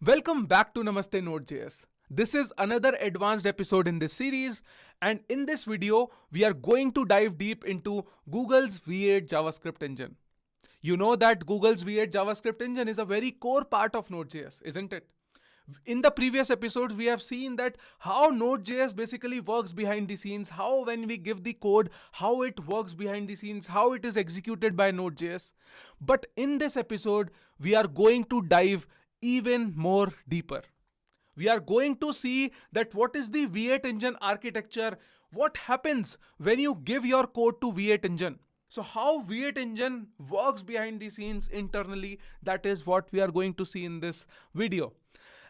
Welcome back to Namaste Node.js. This is another advanced episode in this series, and in this video, we are going to dive deep into Google's V8 JavaScript engine. You know that Google's V8 JavaScript engine is a very core part of Node.js, isn't it? In the previous episodes, we have seen that how Node.js basically works behind the scenes, how when we give the code, how it works behind the scenes, how it is executed by Node.js. But in this episode, we are going to dive even more deeper. We are going to see that what is the V8 engine architecture, what happens when you give your code to V8 engine. So how V8 engine works behind the scenes internally, that is what we are going to see in this video.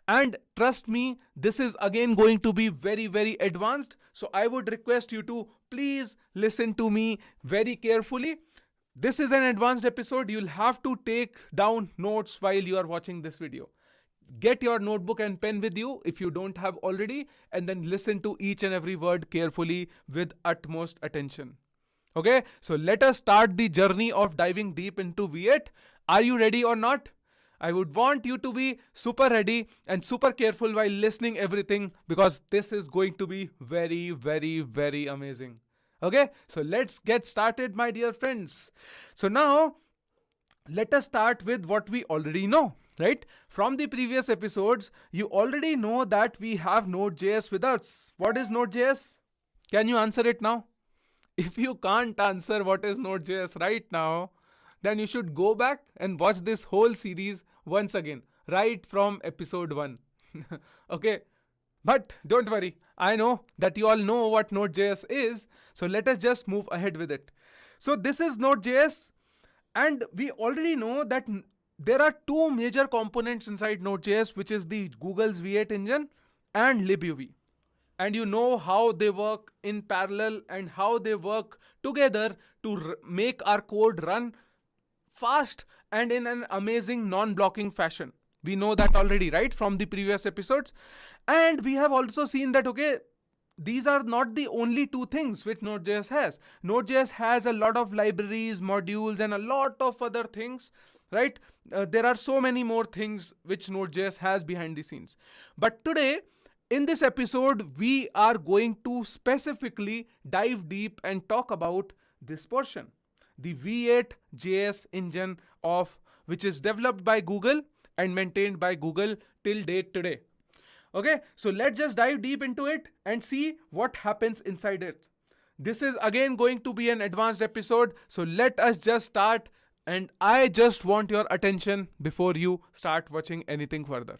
And trust me, this is again going to be very advanced. So I would request you to please listen to me very carefully. This is an advanced episode. You'll have to take down notes while you are watching this video. Get your notebook and pen with you if you don't have already, and then listen to each and every word carefully with utmost attention. Okay, so let us start the journey of diving deep into V8. Are you ready or not? I would want you to be super ready and super careful while listening everything, because this is going to be very amazing. Okay, so let's get started, my dear friends. So now let us start with what we already know, right? From the previous episodes, you already know that we have Node.js with us. What is Node.js? Can you answer it now? If you can't answer what is Node.js right now, then you should go back and watch this whole series once again, right from episode 1. Okay, but don't worry, I know that you all know what Node.js is, so let us just move ahead with it. So this is Node.js, and we already know that there are two major components inside Node.js, which is the Google's V8 engine and libuv. And you know how they work in parallel and how they work together to make our code run fast and in an amazing non-blocking fashion. We know that already, right, from the previous episodes. And we have also seen that, okay, these are not the only two things which Node.js has. Node.js has a lot of libraries, modules, and a lot of other things, right? There are so many more things which Node.js has behind the scenes. But today, in this episode, we are going to specifically dive deep and talk about this portion, the V8 JS engine of which is developed by Google and maintained by Google till date today. Okay, so let's just dive deep into it and see what happens inside it. This is again going to be an advanced episode, so let us just start, and I just want your attention before you start watching anything further.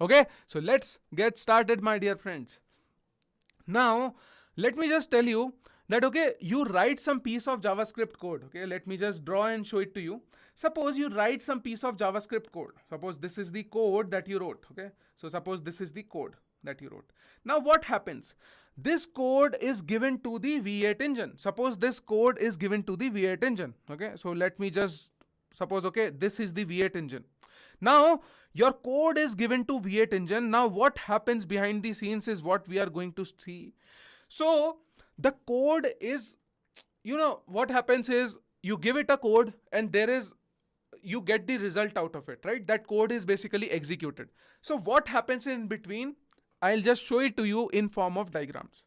Okay, so let's get started, my dear friends. Now, let me just tell you that, okay, you write some piece of JavaScript code. Okay, let me just draw and show it to you. Suppose you write some piece of JavaScript code. Suppose this is the code that you wrote. Okay, so suppose this is the code that you wrote. Now what happens? This code is given to the V8 engine. Suppose this code is given to the V8 engine. Okay, so let me just suppose, okay, this is the V8 engine. Now your code is given to V8 engine. Now what happens behind the scenes is what we are going to see. So the code is, what happens is you give it a code and you get the result out of it, right? That code is basically executed. So what happens in between? I'll just show it to you in form of diagrams.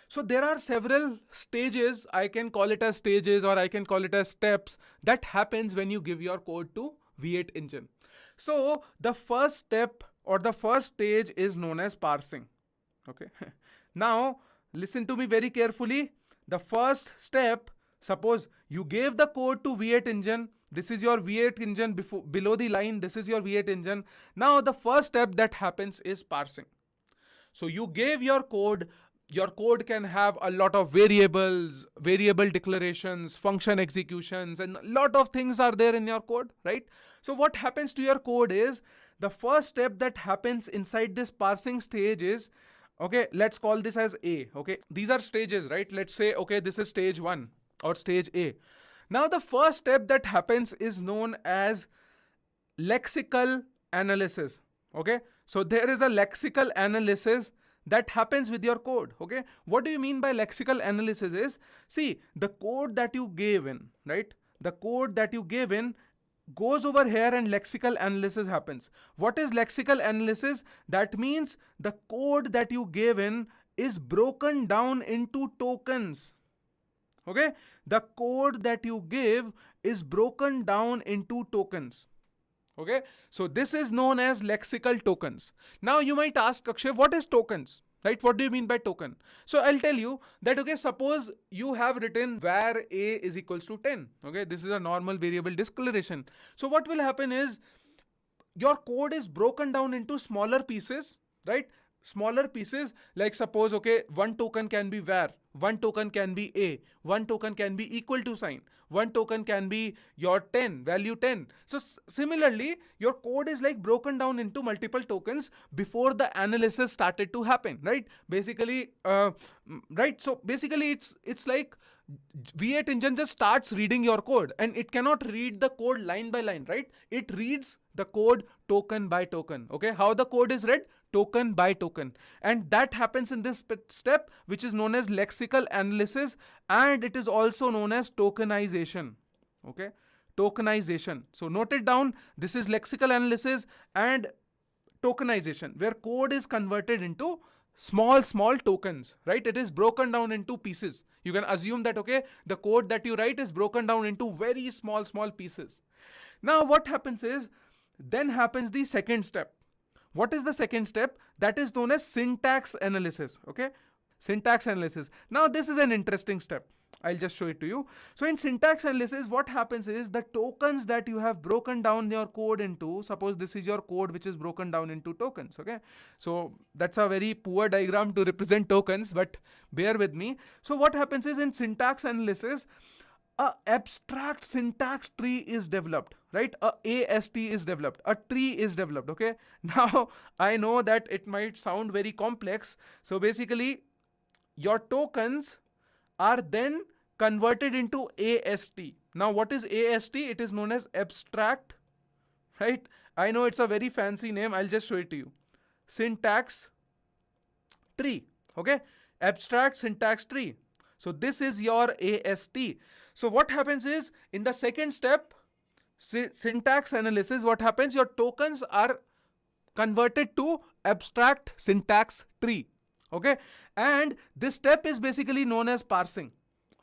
So there are several stages. I can call it as stages, or I can call it as steps, that happens when you give your code to V8 engine. So the first step or the first stage is known as parsing. Okay. Now listen to me very carefully. The first step, suppose you gave the code to V8 engine. This is your V8 engine below the line. This is your V8 engine. Now the first step that happens is parsing. So you gave your code. Your code can have a lot of variables, variable declarations, function executions, and a lot of things are there in your code, right? So what happens to your code is, the first step that happens inside this parsing stage is, okay, let's call this as A. Okay, these are stages, right? Let's say, okay, this is stage 1 or stage A. Now the first step that happens is known as lexical analysis. Okay, so there is a lexical analysis that happens with your code. Okay, what do you mean by lexical analysis is, see, the code that you gave in, right? The code that you gave in goes over here and lexical analysis happens. What is lexical analysis? That means the code that you gave in is broken down into tokens. Okay, the code that you give is broken down into tokens. Okay, so this is known as lexical tokens. Now you might ask, Akshay, what is tokens? Right? What do you mean by token? So I'll tell you that, okay, suppose you have written var a is equals to 10. Okay, this is a normal variable declaration. So what will happen is your code is broken down into smaller pieces, right? Smaller pieces, like suppose, okay, one token can be var, one token can be a, one token can be equal to sign, one token can be your 10, value 10. So similarly, your code is like broken down into multiple tokens before the analysis started to happen, right? Basically, right? So basically it's like V8 engine just starts reading your code, and it cannot read the code line by line, right? It reads the code token by token. Okay, how the code is read? Token by token. And that happens in this step, which is known as lexical analysis, and it is also known as tokenization. Okay, tokenization. So note it down. This is lexical analysis and tokenization, where code is converted into small tokens, right? It is broken down into pieces. You can assume that, okay, the code that you write is broken down into very small pieces. Now what happens is, then happens the second step. What is the second step? That is known as syntax analysis. Okay, syntax analysis. Now this is an interesting step. I'll just show it to you. So in syntax analysis, what happens is the tokens that you have broken down your code into, suppose this is your code which is broken down into tokens. Okay, so that's a very poor diagram to represent tokens, but bear with me. So what happens is, in syntax analysis, a abstract syntax tree is developed, right? A AST is developed, a tree is developed. Okay, now I know that it might sound very complex. So basically your tokens are then converted into AST. Now what is AST? It is known as abstract, right? I know it's a very fancy name. I'll just show it to you. Syntax tree. Okay, abstract syntax tree. So this is your AST. So what happens is, in the second step, syntax analysis, what happens? Your tokens are converted to abstract syntax tree. Okay, and this step is basically known as parsing.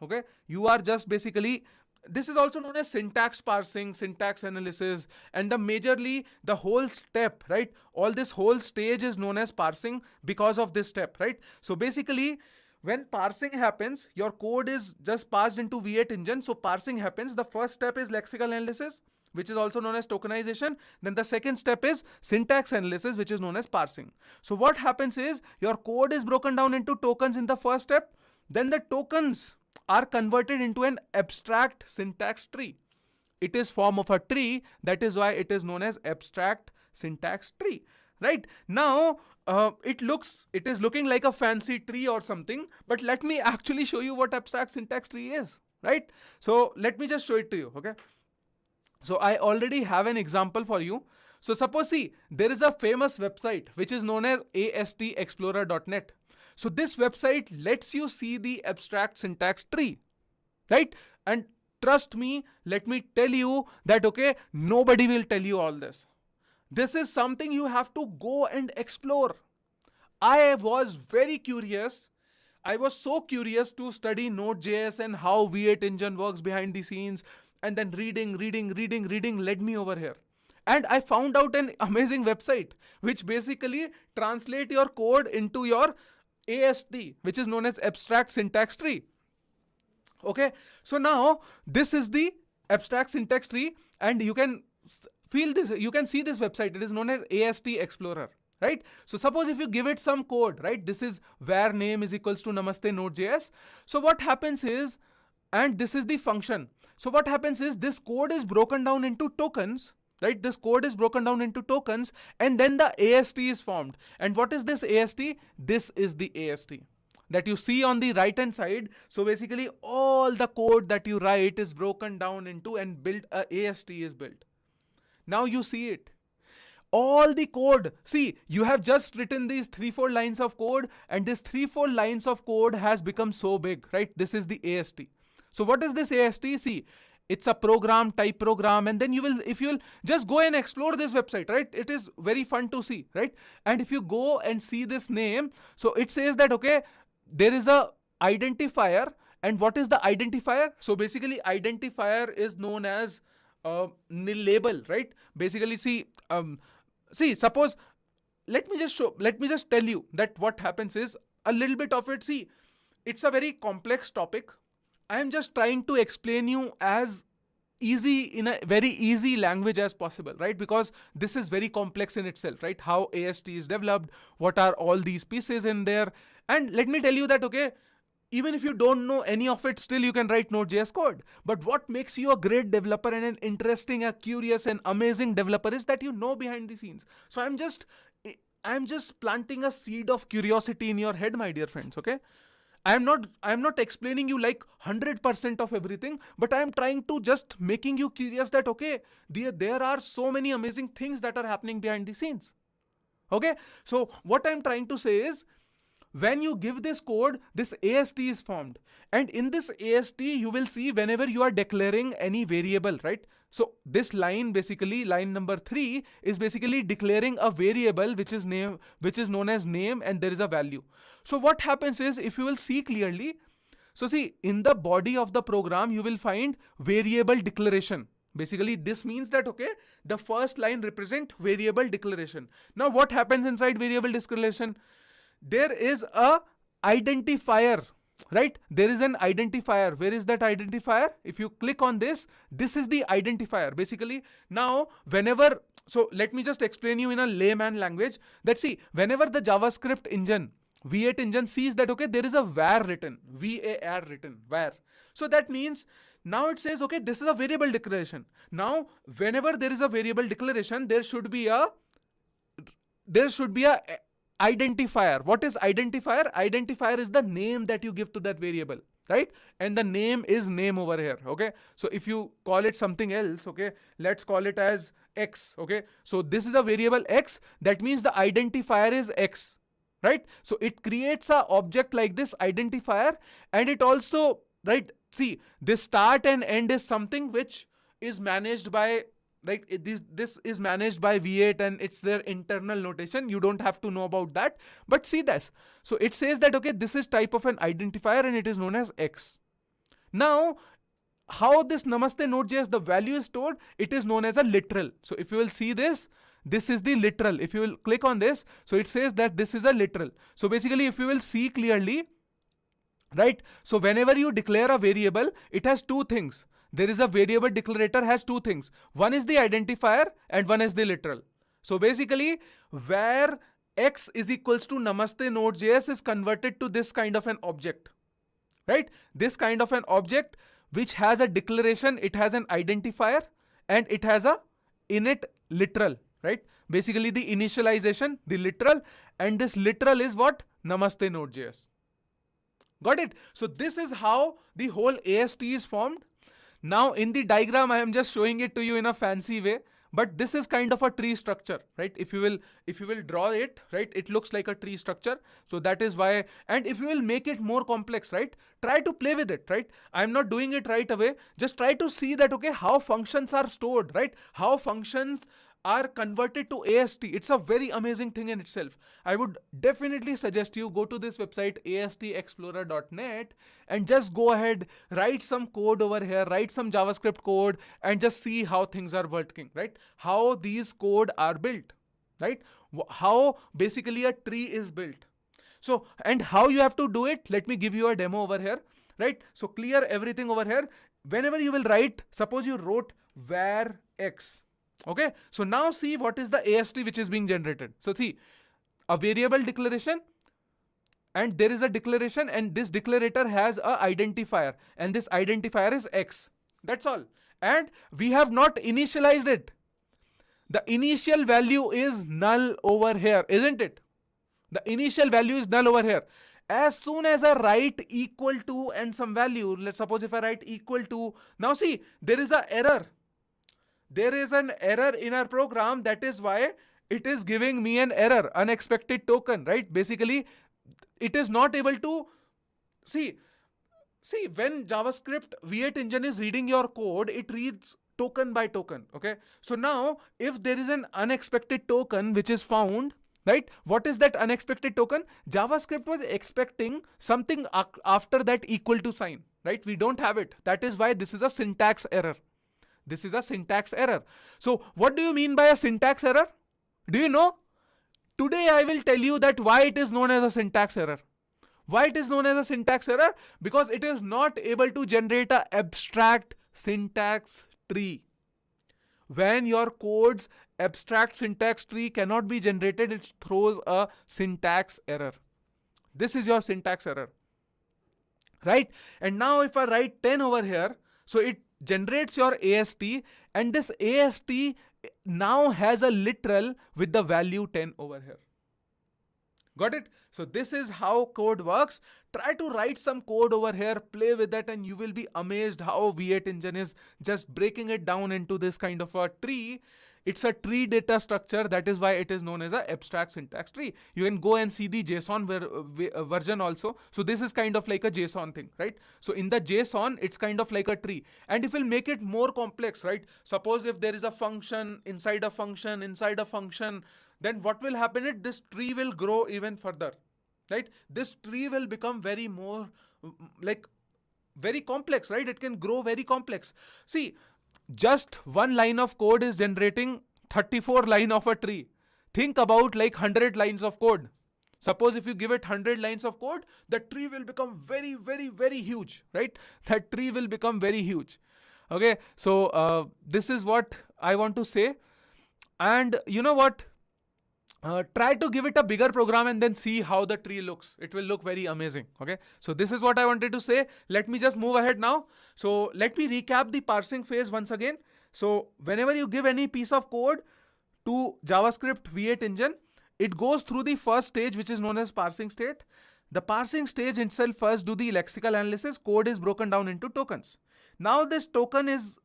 Okay, you are just basically, this is also known as syntax parsing, syntax analysis, and majorly the whole step, right? All this whole stage is known as parsing because of this step, right? So basically, when parsing happens, your code is just passed into V8 engine. So parsing happens. The first step is lexical analysis, which is also known as tokenization. Then the second step is syntax analysis, which is known as parsing. So what happens is, your code is broken down into tokens in the first step. Then the tokens are converted into an abstract syntax tree. It is form of a tree. That is why it is known as abstract syntax tree. Right now, it is looking like a fancy tree or something, but let me actually show you what abstract syntax tree is, right? So let me just show it to you. Okay, so I already have an example for you. So suppose, see, there is a famous website which is known as astexplorer.net. So this website lets you see the abstract syntax tree, right? And trust me, let me tell you that, okay, nobody will tell you all this. This is something you have to go and explore. I was very curious. I was so curious to study Node.js and how V8 engine works behind the scenes. And then reading led me over here. And I found out an amazing website which basically translate your code into your AST, which is known as abstract syntax tree. Okay, so now this is the abstract syntax tree, and you can feel this, you can see this website. It is known as AST Explorer, right? So suppose if you give it some code, right? This is var name is equals to namaste node.js. So what happens is, and this is the function. So what happens is, this code is broken down into tokens, right? This code is broken down into tokens, and then the AST is formed. And what is this AST? This is the AST that you see on the right hand side. So basically all the code that you write is broken down into and built, AST is built. Now you see it. All the code, see, you have just written these 3-4 lines of code, and this 3-4 lines of code has become so big, right? This is the AST. So what is this AST? See, It's a program, type program, and then if you'll just go and explore this website, right? It is very fun to see, right? And if you go and see this name, so it says that, okay, there is a identifier. And what is the identifier? So basically, identifier is known as label, right? Basically, suppose, let me just tell you that what happens is a little bit of it. See, it's a very complex topic. I am just trying to explain you as easy, in a very easy language as possible, right? Because this is very complex in itself, right? How AST is developed, what are all these pieces in there. And let me tell you that, okay, even if you don't know any of it, still you can write Node.js code. But what makes you a great developer and an interesting, a curious and amazing developer is that you know behind the scenes. So I'm just planting a seed of curiosity in your head, my dear friends, okay? I'm not explaining you like 100% of everything, but I'm trying to just making you curious that, okay, there are so many amazing things that are happening behind the scenes. Okay? So what I'm trying to say is, when you give this code, this AST is formed. And in this AST, you will see whenever you are declaring any variable, right? So this line, basically line number 3, is basically declaring a variable which is known as name, and there is a value. So what happens is, if you will see clearly, so see, in the body of the program, you will find variable declaration. Basically, this means that, okay, the first line represent variable declaration. Now what happens inside variable declaration? There is a identifier, right? There is an identifier. Where is that identifier? If you click on this is the identifier. Basically, now so let me just explain you in a layman language that, see, whenever the JavaScript engine, V8 engine, sees that, okay, there is a var written, var written, var. So that means now it says, okay, this is a variable declaration. Now, whenever there is a variable declaration, there should be a identifier. What is identifier? Identifier is the name that you give to that variable, right? And the name is name over here, okay? So if you call it something else, okay, let's call it as x, okay? So this is a variable x, that means the identifier is x, right? So it creates a object like this identifier, and it also, right, see, this start and end is something which is managed by, like, this is managed by V8, and it's their internal notation. You don't have to know about that, but see this. So it says that, okay, this is type of an identifier and it is known as x. Now, how this Namaste Node.js, the value is stored, it is known as a literal. So if you will see this is the literal. If you will click on this, so it says that this is a literal. So basically, if you will see clearly, right, so whenever you declare a variable, it has two things. There is a variable declarator has two things. One is the identifier and one is the literal. So basically, where x is equals to Namaste Node.js is converted to this kind of an object, right? This kind of an object which has a declaration, it has an identifier, and it has a init literal, right? Basically the initialization, the literal, and this literal is what? Namaste Node.js. Got it? So this is how the whole AST is formed. Now in the diagram, I am just showing it to you in a fancy way, but this is kind of a tree structure, right? If you will draw it, right, it looks like a tree structure. So that is why, and if you will make it more complex, right, try to play with it, right? I'm not doing it right away. Just try to see that, okay, how functions are stored, right? How functions are converted to AST. It's a very amazing thing in itself. I would definitely suggest you go to this website astexplorer.net and just go ahead, write some code over here, write some JavaScript code, and just see how things are working, right? How these code are built, right? How basically a tree is built. So, and how you have to do it, let me give you a demo over here, right? So clear everything over here. Whenever you will write, suppose you wrote var x. Okay, so now see what is the AST which is being generated. So see, a variable declaration, and there is a declaration, and this declarator has a identifier, and this identifier is x. That's all. And we have not initialized it. The initial value is null over here, isn't it? The initial value is null over here. As soon as I write equal to and some value, let's suppose if I write equal to, now see, there is an error. There is an error in our program. That is why it is giving me an error, unexpected token, right? Basically, it is not able to see. See, when JavaScript V8 engine is reading your code, it reads token by token. Okay. So now, if there is an unexpected token which is found, right? What is that unexpected token? JavaScript was expecting something after that equal to sign, right? We don't have it. That is why this is a syntax error. This is a syntax error. So, what do you mean by a syntax error? Do you know? Today I will tell you that why it is known as a syntax error. Why it is known as a syntax error? Because it is not able to generate an abstract syntax tree. When your code's abstract syntax tree cannot be generated, it throws a syntax error. This is your syntax error. Right? And now if I write 10 over here, so it generates your AST, and this AST now has a literal with the value 10 over here. Got it? So this is how code works. Try to write some code over here, play with that, and you will be amazed how V8 engine is just breaking it down into this kind of a tree. It's a tree data structure. That is why it is known as an abstract syntax tree. You can go and see the JSON version also. So this is kind of like a JSON thing, right? So in the JSON, it's kind of like a tree. And if we'll make it more complex, right? Suppose if there is a function inside a function inside a function, then what will happen is this tree will grow even further, right? This tree will become very complex, right? It can grow very complex. See, just one line of code is generating 34 lines of a tree. Think about like 100 lines of code. Suppose if you give it 100 lines of code, the tree will become very, very, very huge, right? That tree will become very huge. Okay, so this is what I want to say. And you know what? Try to give it a bigger program and then see how the tree looks. It will look very amazing. Okay. So this is what I wanted to say. Let me just move ahead now. So let me recap the parsing phase once again. So whenever you give any piece of code to JavaScript V8 engine, it goes through the first stage, which is known as parsing state. The parsing stage itself first do the lexical analysis. Code is broken down into tokens. Now this token is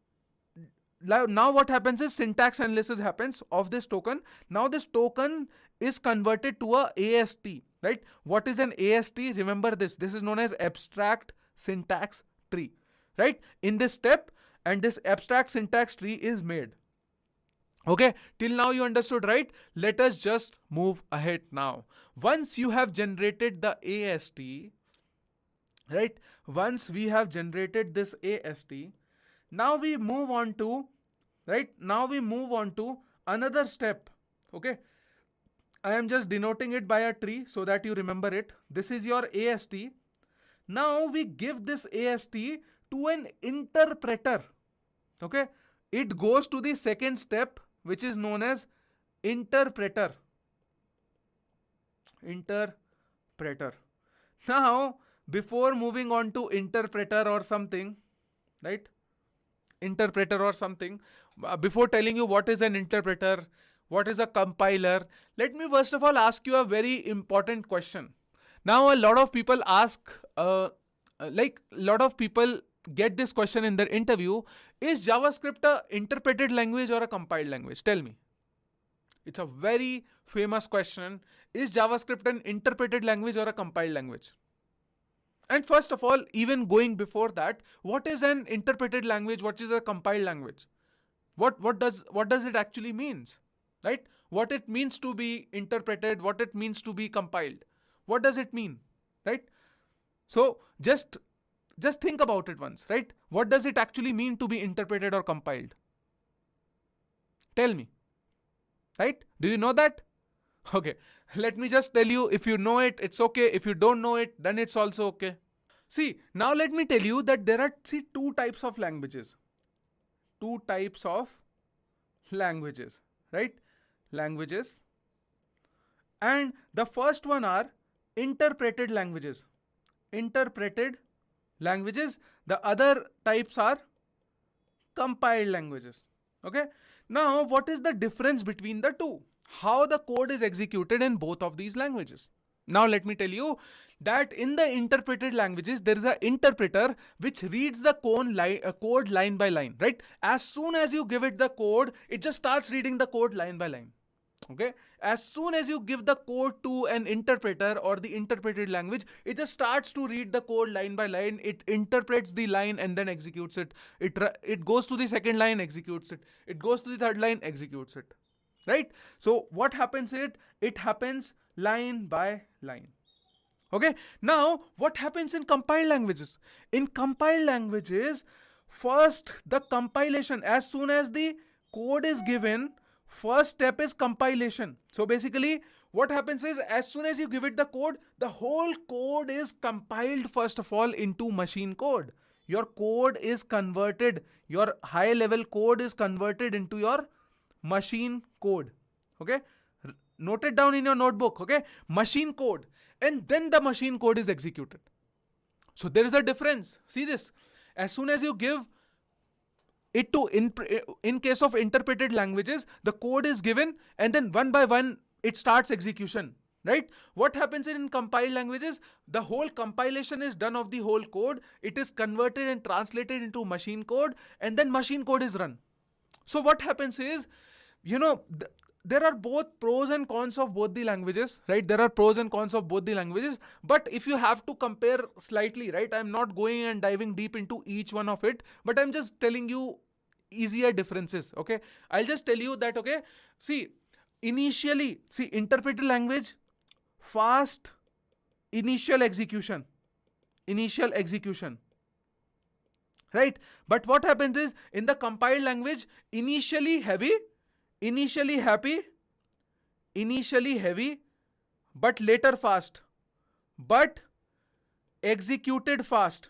now what happens is syntax analysis happens of this token. Now this token is converted to a AST, right? What is an AST? Remember this is known as abstract syntax tree, right? In this step, and this abstract syntax tree is made. Okay, till now you understood, right? Let us just move ahead now. Once you have generated the AST, right? Once we have generated this AST, now we move on to, right? Now we move on to another step. Okay. I am just denoting it by a tree so that you remember it. This is your AST. Now we give this AST to an interpreter. Okay. It goes to the second step, which is known as interpreter. Interpreter. Now, before moving on to interpreter or something, right? Interpreter or something, before telling you what is an interpreter, what is a compiler, let me first of all ask you a very important question. Now, a lot of people ask, get this question in their interview: is JavaScript a interpreted language or a compiled language? Tell me. It's a very famous question. Is JavaScript an interpreted language or a compiled language? And first of all, even going before that, what is an interpreted language? What is a compiled language? What does it actually means? Right? What it means to be interpreted, what it means to be compiled. What does it mean? Right? So just think about it once, right? What does it actually mean to be interpreted or compiled? Tell me. Right? Do you know that? Okay, let me just tell you, if you know it, it's okay. If you don't know it, then it's also okay. See, now let me tell you that there are two types of languages. Two types of languages, right? Languages. And the first one are interpreted languages. Interpreted languages. The other types are compiled languages. Okay. Now, what is the difference between the two? How the code is executed in both of these languages. Now let me tell you that in the interpreted languages, there is an interpreter which reads the code line by line, right? As soon as you give it the code, it just starts reading the code line by line. Okay, as soon as you give the code to an interpreter or the interpreted language, it just starts to read the code line by line. It interprets the line and then executes it. It goes to the second line, executes it. It goes to the third line, executes it. Right? So what happens? It happens line by line. Okay, now what happens in compiled languages? In compiled languages, first the compilation, as soon as the code is given, first step is compilation. So basically what happens is, as soon as you give it the code, the whole code is compiled first of all into machine code. Your code is converted, your high level code is converted into your machine code. Okay, note it down in your notebook. Okay, machine code, and then the machine code is executed. So there is a difference. See this, as soon as you give it to, in case of interpreted languages, the code is given and then one by one it starts execution. Right? What happens in compiled languages? The whole compilation is done of the whole code. It is converted and translated into machine code, and then machine code is run. So what happens is, there are both pros and cons of both the languages, right? There are pros and cons of both the languages. But if you have to compare slightly, right? I'm not going and diving deep into each one of it, but I'm just telling you easier differences. Okay, I'll just tell you that. Okay, initially, interpreted language, fast initial execution, right? But what happens is, in the compiled language, initially heavy, but later fast, but executed fast.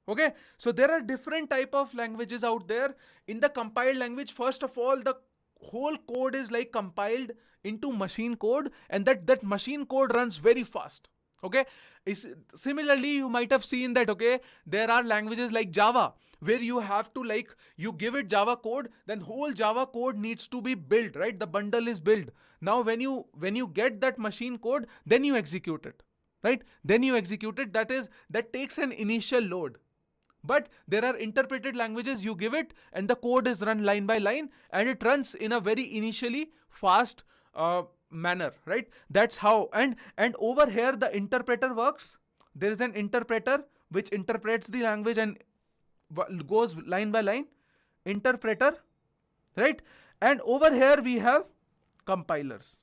Okay, so there are different type of languages out there. In the compiled language, first of all, the whole code is like compiled into machine code, and that machine code runs very fast. Okay, similarly, you might have seen that, okay, there are languages like Java, where you have to, you give it Java code, then whole Java code needs to be built, right? The bundle is built. Now when you get that machine code, then you execute it, right? That takes an initial load. But there are interpreted languages, you give it and the code is run line by line, and it runs in a very initially fast manner, right? That's how. And over here the interpreter works. There is an interpreter which interprets the language and goes line by line. Interpreter, right? And over here we have compilers.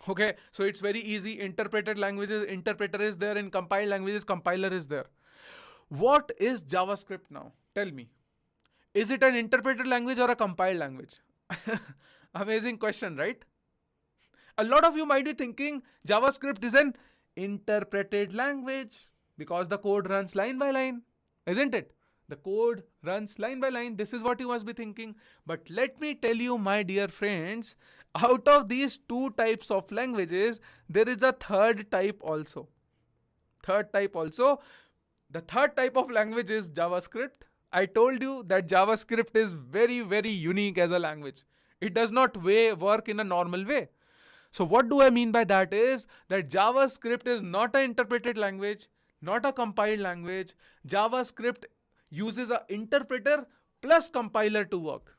Okay, so it's very easy. Interpreted languages, interpreter is there. In compiled languages, compiler is there. What is JavaScript now? Tell me. Is it an interpreted language or a compiled language? Amazing question, right? A lot of you might be thinking JavaScript is an interpreted language because the code runs line by line, isn't it? The code runs line by line. This is what you must be thinking. But let me tell you, my dear friends, out of these two types of languages, there is a third type also. The third type of language is JavaScript. I told you that JavaScript is very, very unique as a language. It does not work in a normal way. So what do I mean by that is that JavaScript is not an interpreted language, not a compiled language. JavaScript uses an interpreter plus compiler to work.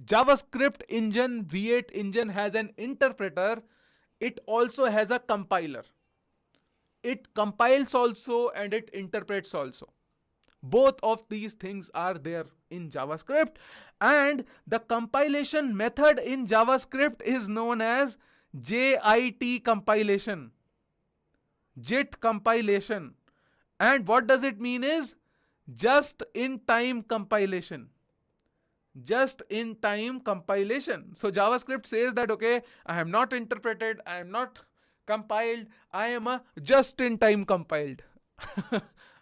JavaScript engine, V8 engine has an interpreter. It also has a compiler. It compiles also and it interprets also. Both of these things are there in JavaScript, and the compilation method in JavaScript is known as JIT compilation. JIT compilation. And what does it mean is just in time compilation. Just in time compilation. So JavaScript says that, okay, I am not interpreted, I am not compiled, I am a just in time compiled.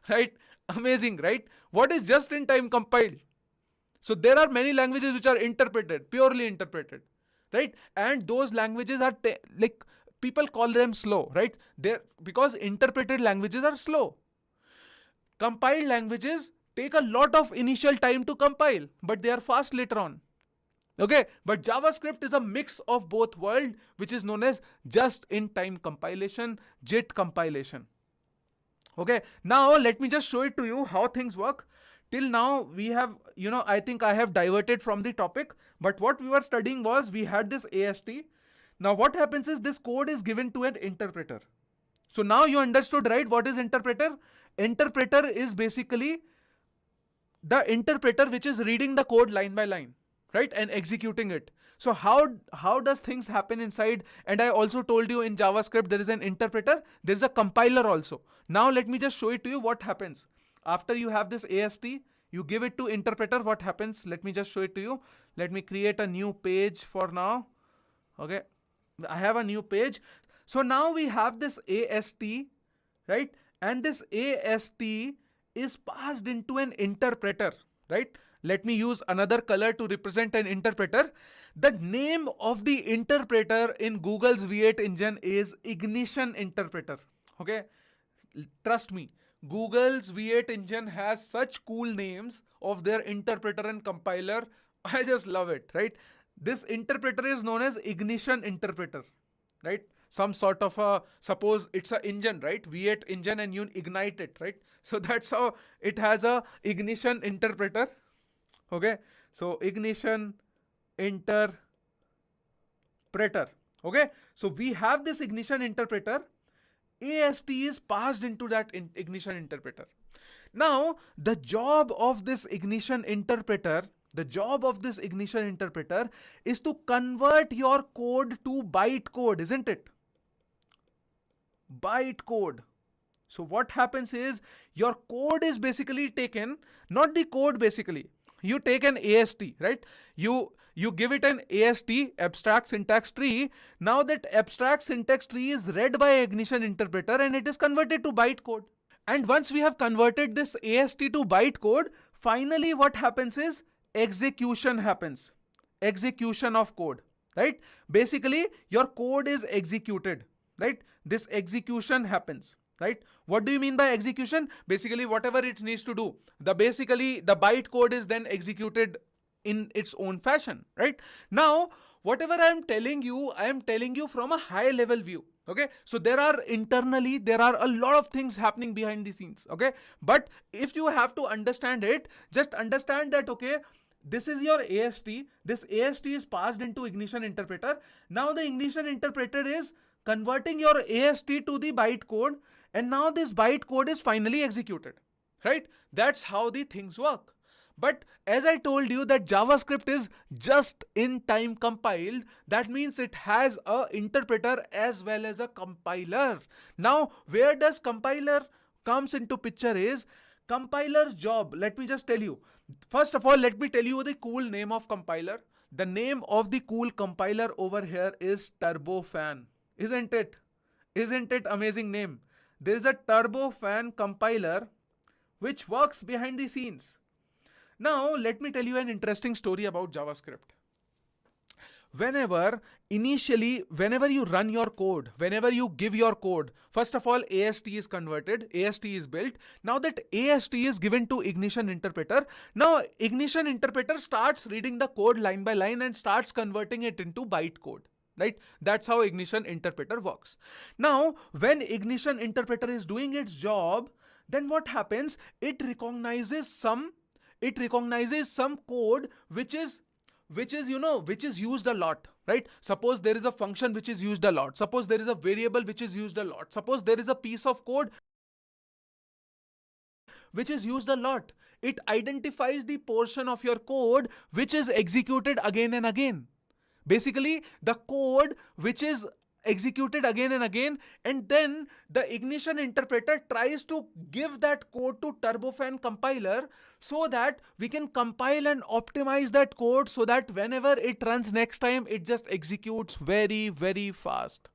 Right? Amazing, right? What is just in time compiled? So there are many languages which are interpreted, purely interpreted, right? And those languages are people call them slow, right? Because interpreted languages are slow. Compiled languages take a lot of initial time to compile, but they are fast later on. Okay, but JavaScript is a mix of both worlds, which is known as just-in-time compilation, JIT compilation. Okay, now let me just show it to you how things work. till now we have, I think I have diverted from the topic, but what we were studying was we had this AST. Now what happens is this code is given to an interpreter. So now you understood, right? What is interpreter? Interpreter is basically the interpreter which is reading the code line by line, right, and executing it. So how does things happen inside? And I also told you in JavaScript there is an interpreter, there is a compiler also. Now let me just show it to you what happens. After you have this AST, you give it to interpreter, what happens? Let me just show it to you. Let me create a new page for now. Okay, I have a new page. So now we have this AST, right? And this AST is passed into an interpreter, right? Let me use another color to represent an interpreter. The name of the interpreter in Google's V8 engine is Ignition Interpreter. Okay, trust me, Google's V8 engine has such cool names of their interpreter and compiler. I just love it, right? This interpreter is known as Ignition Interpreter, right? Some sort of a, suppose it's an engine, right? V8 engine, and you ignite it, right? So that's how it has a ignition interpreter. Okay, so ignition interpreter. Okay, so we have this ignition interpreter. AST is passed into that ignition interpreter. Now the job of this ignition interpreter is to convert your code to bytecode, isn't it? Bytecode. So what happens is your code is basically taken, not the code basically. You take an AST, right? You give it an AST, abstract syntax tree. Now that abstract syntax tree is read by ignition interpreter and it is converted to bytecode. And once we have converted this AST to bytecode, finally what happens is execution happens. Execution of code, right? Basically your code is executed, right? This execution happens, right? What do you mean by execution? Basically whatever it needs to do. The bytecode is then executed in its own fashion, right? Now, whatever I am telling you from a high level view. Okay, so there are a lot of things happening behind the scenes. Okay, but if you have to understand it, just understand that, okay, this is your AST. This AST is passed into ignition interpreter. Now the ignition interpreter is converting your AST to the bytecode, and now this bytecode is finally executed, right? That's how the things work. But as I told you that JavaScript is just in time compiled, that means it has a interpreter as well as a compiler. Now, where does compiler comes into picture is compiler's job. Let me just tell you. First of all, let me tell you the cool name of compiler. The name of the cool compiler over here is Turbofan. Isn't it? Isn't it amazing name? There is a Turbofan compiler which works behind the scenes. Now, let me tell you an interesting story about JavaScript. Whenever you run your code, whenever you give your code, first of all, AST is converted, AST is built. Now that AST is given to ignition interpreter, now ignition interpreter starts reading the code line by line and starts converting it into bytecode. Right? That's how ignition interpreter works. Now, when ignition interpreter is doing its job, then what happens? It recognizes some code which is used a lot, right? Suppose there is a function which is used a lot. Suppose there is a variable which is used a lot. Suppose there is a piece of code which is used a lot. It identifies the portion of your code which is executed again and again. Basically, the code which is executed again and again, and then the ignition interpreter tries to give that code to Turbofan compiler so that we can compile and optimize that code so that whenever it runs next time, it just executes very, very fast.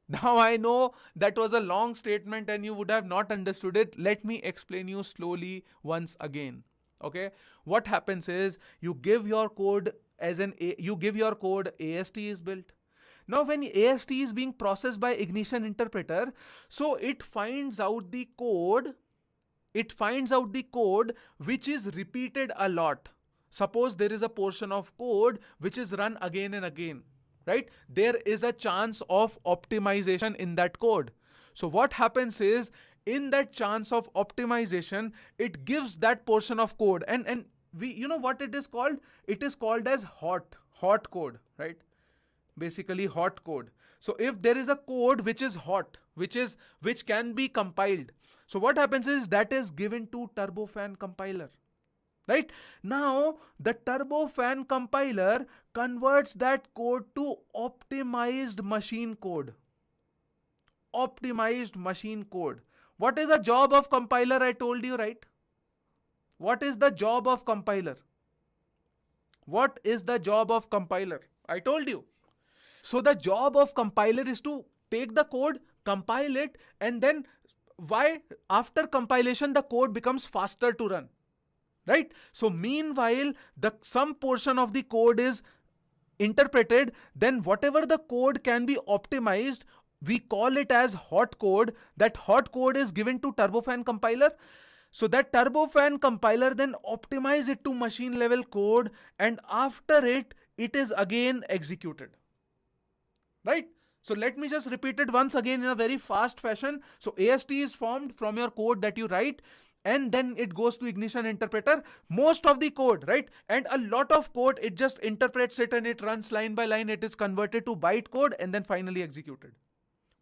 Now I know that was a long statement and you would have not understood it. Let me explain you slowly once again. Okay, what happens is you give your code AST is built. Now when AST is being processed by ignition interpreter, so it finds out the code which is repeated a lot. Suppose there is a portion of code which is run again and again, right? There is a chance of optimization in that code. So what happens is in that chance of optimization, it gives that portion of code, and we, you know what it is called? It is called as hot code, right? Basically hot code. So if there is a code which is hot, which can be compiled, so what happens is that is given to turbofan compiler, right? Now the turbofan compiler converts that code to optimized machine code. Optimized machine code. What is the job of compiler? I told you, right? What is the job of compiler? What is the job of compiler? I told you. So the job of compiler is to take the code, compile it, and then why after compilation the code becomes faster to run, right? So meanwhile some portion of the code is interpreted, then whatever the code can be optimized, we call it as hot code. That hot code is given to turbofan compiler. So that turbofan compiler then optimize it to machine level code, and after it is again executed, right? So let me just repeat it once again in a very fast fashion. So AST is formed from your code that you write, and then it goes to ignition interpreter. Most of the code, right? And a lot of code, it just interprets it and it runs line by line. It is converted to byte code and then finally executed.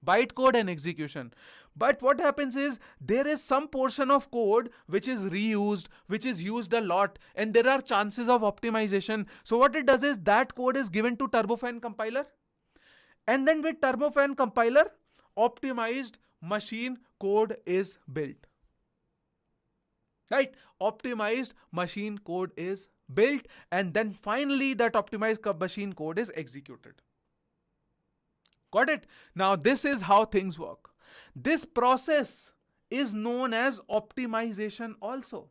Bytecode and execution. But what happens is there is some portion of code which is reused, which is used a lot, and there are chances of optimization. So what it does is that code is given to turbofan compiler, and then with turbofan compiler, optimized machine code is built. Right? Optimized machine code is built, and then finally that optimized machine code is executed. Got it? Now this is how things work. This process is known as optimization also,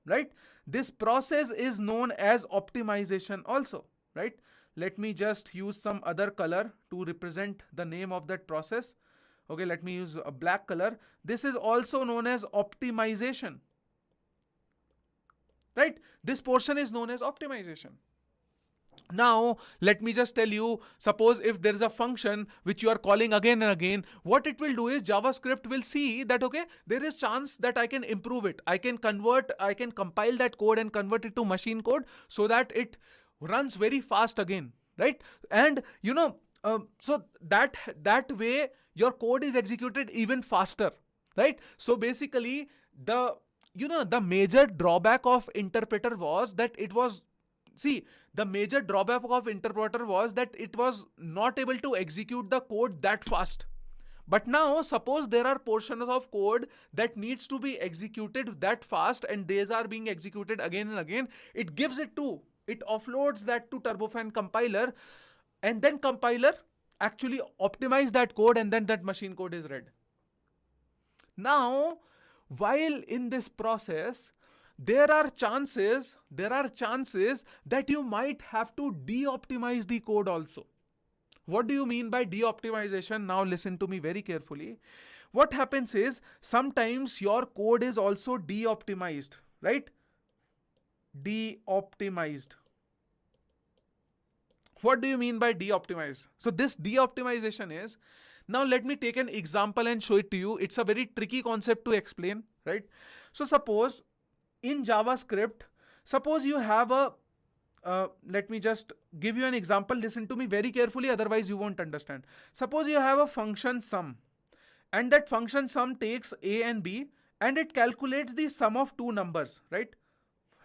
right? This process is known as optimization also, right? Let me just use some other color to represent the name of that process. Okay, let me use a black color. This is also known as optimization, right? This portion is known as optimization. Now, let me just tell you, suppose if there is a function which you are calling again and again, what it will do is JavaScript will see that, okay, there is chance that I can improve it. I can compile that code and convert it to machine code so that it runs very fast again, right? And so that way your code is executed even faster, right? So basically the major drawback of interpreter was that it was not able to execute the code that fast. But now suppose there are portions of code that needs to be executed that fast, and these are being executed again and again. It offloads that to turbofan compiler, and then compiler actually optimize that code, and then that machine code is read. Now, while in this process, there are chances that you might have to de-optimize the code also. What do you mean by de-optimization? Now listen to me very carefully. What happens is sometimes your code is also de-optimized, right? De-optimized. What do you mean by de-optimized? So this de-optimization is, now let me take an example and show it to you. It's a very tricky concept to explain, right? So suppose in JavaScript, suppose you have let me just give you an example. Listen to me very carefully, otherwise you won't understand. Suppose you have a function sum, and that function sum takes a and b, and it calculates the sum of two numbers, right?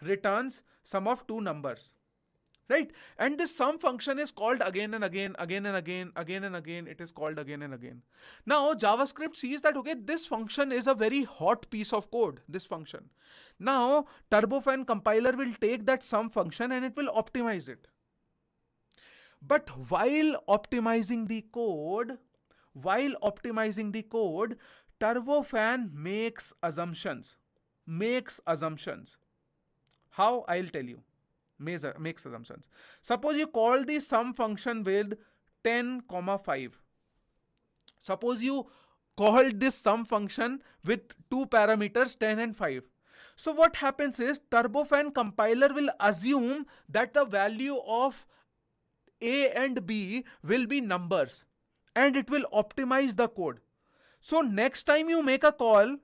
Returns sum of two numbers, right? And this sum function is called again and again. It is called again and again. Now JavaScript sees that, okay, this function is a very hot piece of code, this function. Now turbofan compiler will take that sum function and it will optimize it. But while optimizing the code, turbofan makes assumptions. How? I'll tell you. Makes assumptions. Suppose you call the sum function with 10, 5. Suppose you called this sum function with two parameters 10 and 5. So what happens is turbofan compiler will assume that the value of a and b will be numbers, and it will optimize the code. So next time you make a call,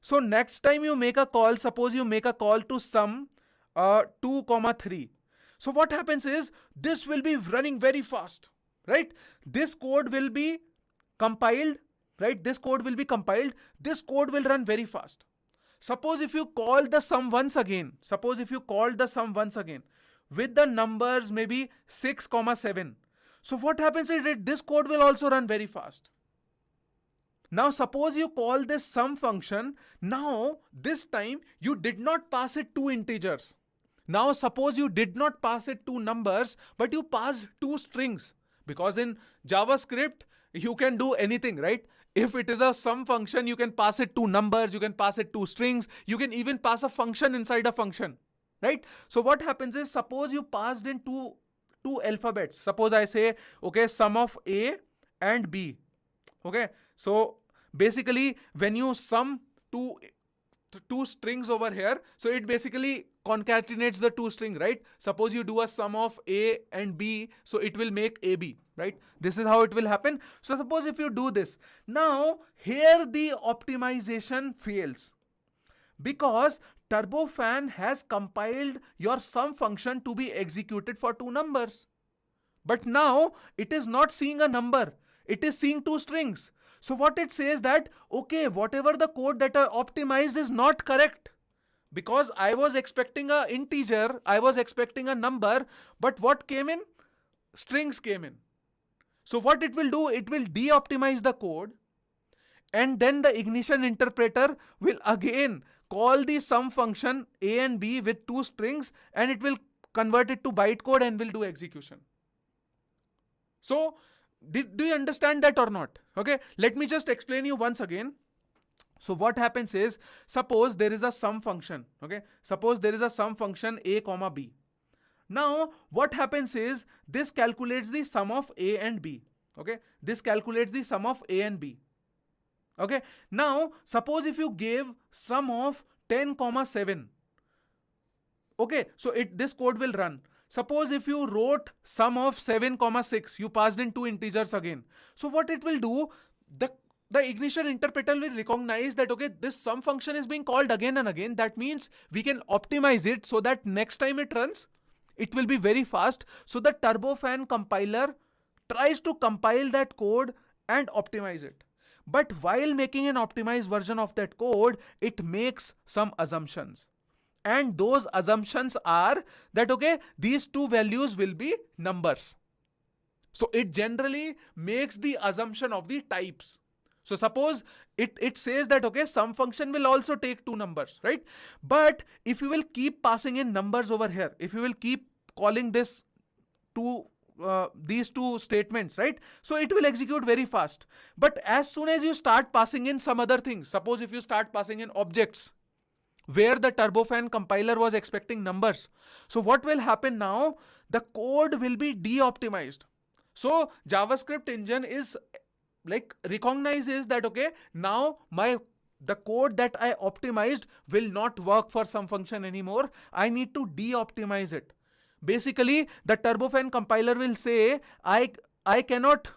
suppose you make a call to sum 2 comma 3. So what happens is this will be running very fast, right? This code will be compiled, right? This code will be compiled. This code will run very fast. Suppose if you call the sum once again, with the numbers maybe 6 comma 7. So what happens is that this code will also run very fast. Now suppose you call this sum function. Now this time you did not pass it two integers. Now suppose you did not pass it two numbers, but you passed two strings. Because in JavaScript you can do anything, right? If it is a sum function, you can pass it two numbers, you can pass it two strings, you can even pass a function inside a function, right? So what happens is, suppose you passed in two alphabets. Suppose I say, okay, sum of A and B. Okay, so basically when you sum two strings over here, so it basically concatenates the two string, right? Suppose you do a sum of A and B, so it will make AB, right? This is how it will happen. So suppose if you do this, now here the optimization fails because Turbofan has compiled your sum function to be executed for two numbers. But now it is not seeing a number, it is seeing two strings. So what it says that, okay, whatever the code that I optimized is not correct. Because I was expecting an integer, I was expecting a number, but what came in? Strings came in. So what it will do, it will de-optimize the code, and then the ignition interpreter will again call the sum function A and B with two strings, and it will convert it to bytecode and will do execution. So do you understand that or not? Okay, let me just explain you once again. So what happens is, suppose there is a sum function. Okay, suppose there is a sum function A comma B. Now what happens is, this calculates the sum of A and B. Okay, this calculates the sum of A and B. Okay, now suppose if you gave sum of 10 comma 7. Okay, so this code will run. Suppose if you wrote sum of 7 comma 6, you passed in two integers again. So what it will do, the ignition interpreter will recognize that, okay, this sum function is being called again and again. That means we can optimize it so that next time it runs, it will be very fast. So the Turbofan compiler tries to compile that code and optimize it. But while making an optimized version of that code, it makes some assumptions. And those assumptions are that, okay, these two values will be numbers. So it generally makes the assumption of the types. So suppose it says that, okay, sum function will also take two numbers, right? But if you will keep passing in numbers over here, if you will keep calling this these two statements, right? So it will execute very fast. But as soon as you start passing in some other things, suppose if you start passing in objects, where the Turbofan compiler was expecting numbers. So what will happen now? The code will be de-optimized. So JavaScript engine is like recognizes that, okay, now the code that I optimized will not work for some function anymore. I need to de-optimize it. Basically, the Turbofan compiler will say, I cannot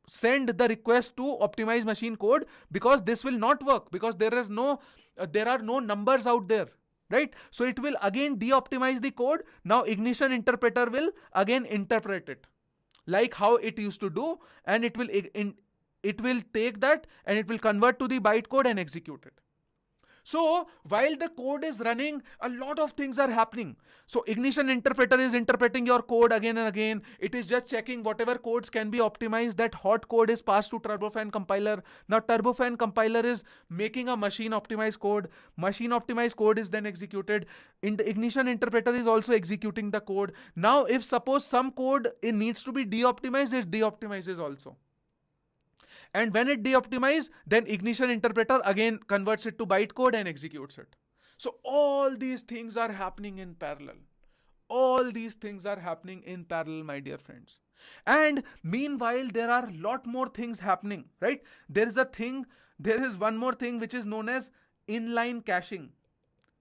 send the request to optimize machine code because this will not work, because there are no numbers out there, right? So it will again de-optimize the code. Now ignition interpreter will again interpret it like how it used to do, and it will take that and it will convert to the bytecode and execute it. So while the code is running, a lot of things are happening. So ignition interpreter is interpreting your code again and again. It is just checking whatever codes can be optimized. That hot code is passed to Turbofan compiler. Now Turbofan compiler is making a machine optimized code. Machine optimized code is then executed. In the ignition interpreter is also executing the code. Now if suppose some code it needs to be de-optimized, it de-optimizes also. And when it de-optimizes, then ignition interpreter again converts it to bytecode and executes it. So all these things are happening in parallel. All these things are happening in parallel, my dear friends. And meanwhile, there are a lot more things happening, right? There is one more thing which is known as inline caching.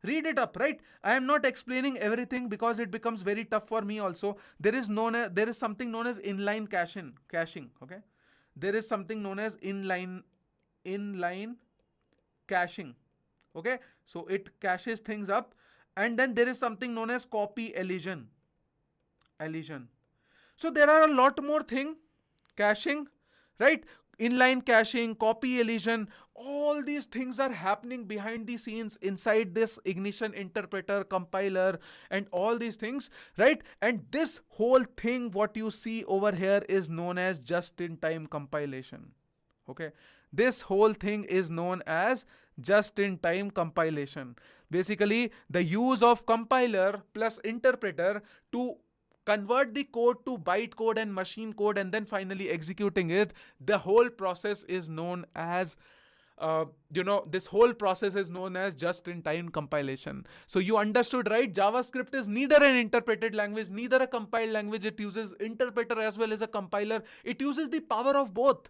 Read it up, right? I am not explaining everything because it becomes very tough for me also. There is something known as inline caching, okay? There is something known as inline inline caching. Okay, so it caches things up, and then there is something known as copy elision. So there are a lot more thing, caching, right? Inline caching, copy elision, all these things are happening behind the scenes inside this ignition interpreter, compiler, and all these things, right? And this whole thing, what you see over here, is known as just-in-time compilation. Okay, this whole thing is known as just-in-time compilation. Basically, the use of compiler plus interpreter to convert the code to bytecode and machine code and then finally executing it. The whole process is known as this whole process is known as just-in-time compilation. So you understood, right? JavaScript is neither an interpreted language, neither a compiled language. It uses interpreter as well as a compiler. It uses the power of both.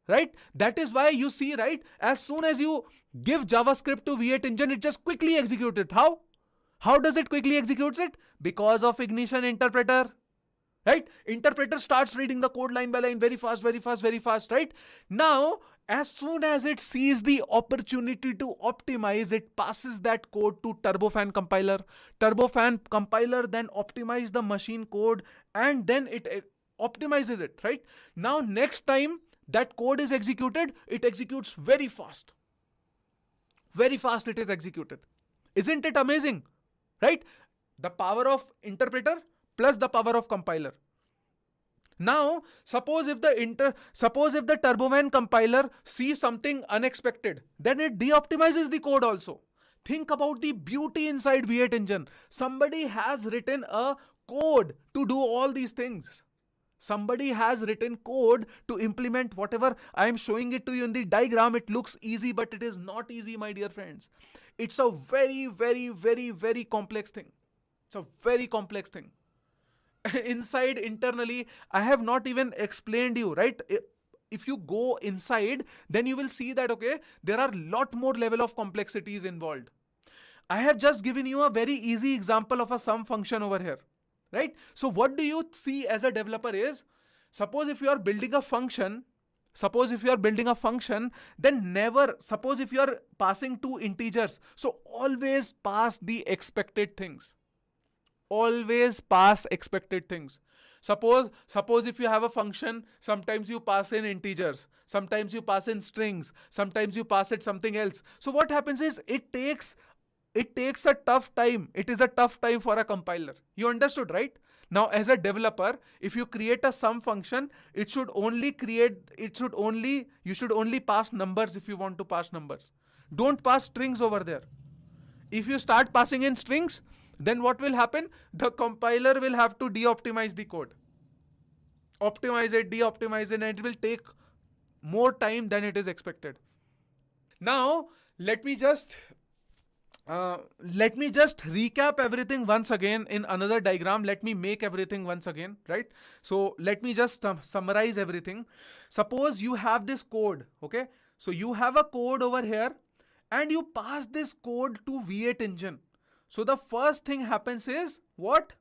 Right? That is why you see, right? As soon as you give JavaScript to V8 engine, it just quickly executes it. How? How does it quickly executes it? Because of ignition interpreter. Right? Interpreter starts reading the code line by line very fast, right? Now, as soon as it sees the opportunity to optimize, it passes that code to Turbofan compiler. Turbofan compiler then optimizes the machine code and then it optimizes it, right? Now, next time that code is executed, it executes very fast. Very fast it is executed. Isn't it amazing? Right? The power of interpreter plus the power of compiler. Now, suppose if the Turbofan compiler sees something unexpected, then it de-optimizes the code also. Think about the beauty inside V8 engine. Somebody has written a code to do all these things. Somebody has written code to implement whatever. I am showing it to you in the diagram. It looks easy, but it is not easy, my dear friends. It's a very, very, very, very complex thing. It's a very complex thing. Inside, internally, I have not even explained you, right? If you go inside, then you will see that, okay, there are a lot more level of complexities involved. I have just given you a very easy example of a sum function over here. Right? So what do you see as a developer is, suppose if you are building a function, then suppose if you are passing two integers, so always pass the expected things. Always pass expected things. Suppose if you have a function, sometimes you pass in integers, sometimes you pass in strings, sometimes you pass it something else. So what happens is, it takes a tough time. It is a tough time for a compiler. You understood, right? Now, as a developer, if you create a sum function, you should only pass numbers if you want to pass numbers. Don't pass strings over there. If you start passing in strings, then what will happen? The compiler will have to de-optimize the code. Optimize it, de-optimize it, and it will take more time than it is expected. Now, let me just recap everything once again in another diagram. Let me make everything once again, right? So let me just summarize everything. Suppose you have this code, okay? So you have a code over here and you pass this code to V8 engine. So the first thing happens is what?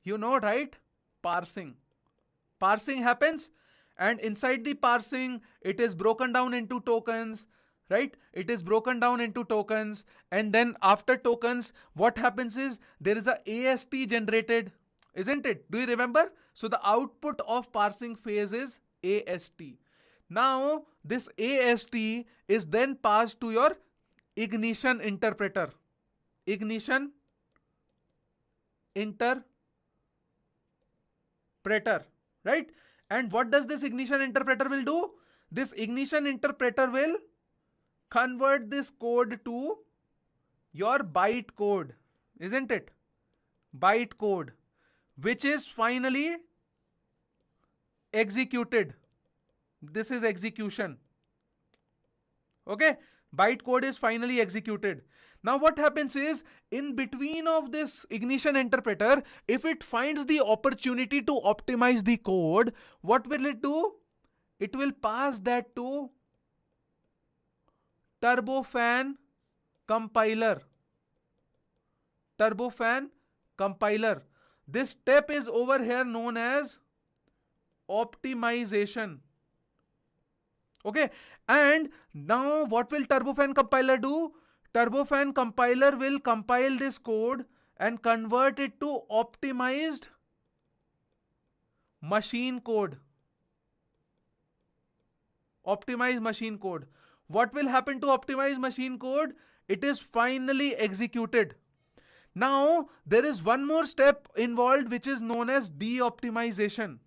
You know, right? Parsing. Parsing happens, and inside the parsing, it is broken down into tokens. Right? It is broken down into tokens, and then after tokens, what happens is there is a AST generated, isn't it? Do you remember? So the output of parsing phase is AST. Now this AST is then passed to your ignition interpreter. Ignition interpreter, right? And what does this ignition interpreter will do? This ignition interpreter will convert this code to your bytecode, isn't it? Bytecode, which is finally executed. This is execution. Okay, bytecode is finally executed. Now what happens is, in between of this ignition interpreter, if it finds the opportunity to optimize the code, what will it do? It will pass that to Turbofan compiler. Turbofan compiler. This step is over here known as optimization. Okay, and now what will turbofan compiler do? Turbofan compiler will compile this code and convert it to optimized machine code. Optimized machine code. What will happen to optimized machine code? It is finally executed. Now, there is one more step involved which is known as de-optimization,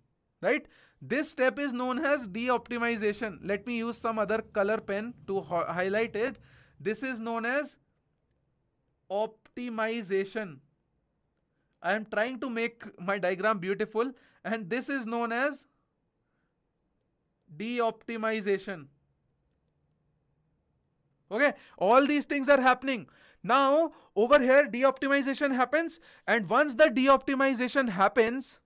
right? This step is known as de-optimization. Let me use some other color pen to highlight it. This is known as optimization. I am trying to make my diagram beautiful, and this is known as de-optimization. Okay, all these things are happening. Now, over here, de-optimization happens, and once the de-optimization happens,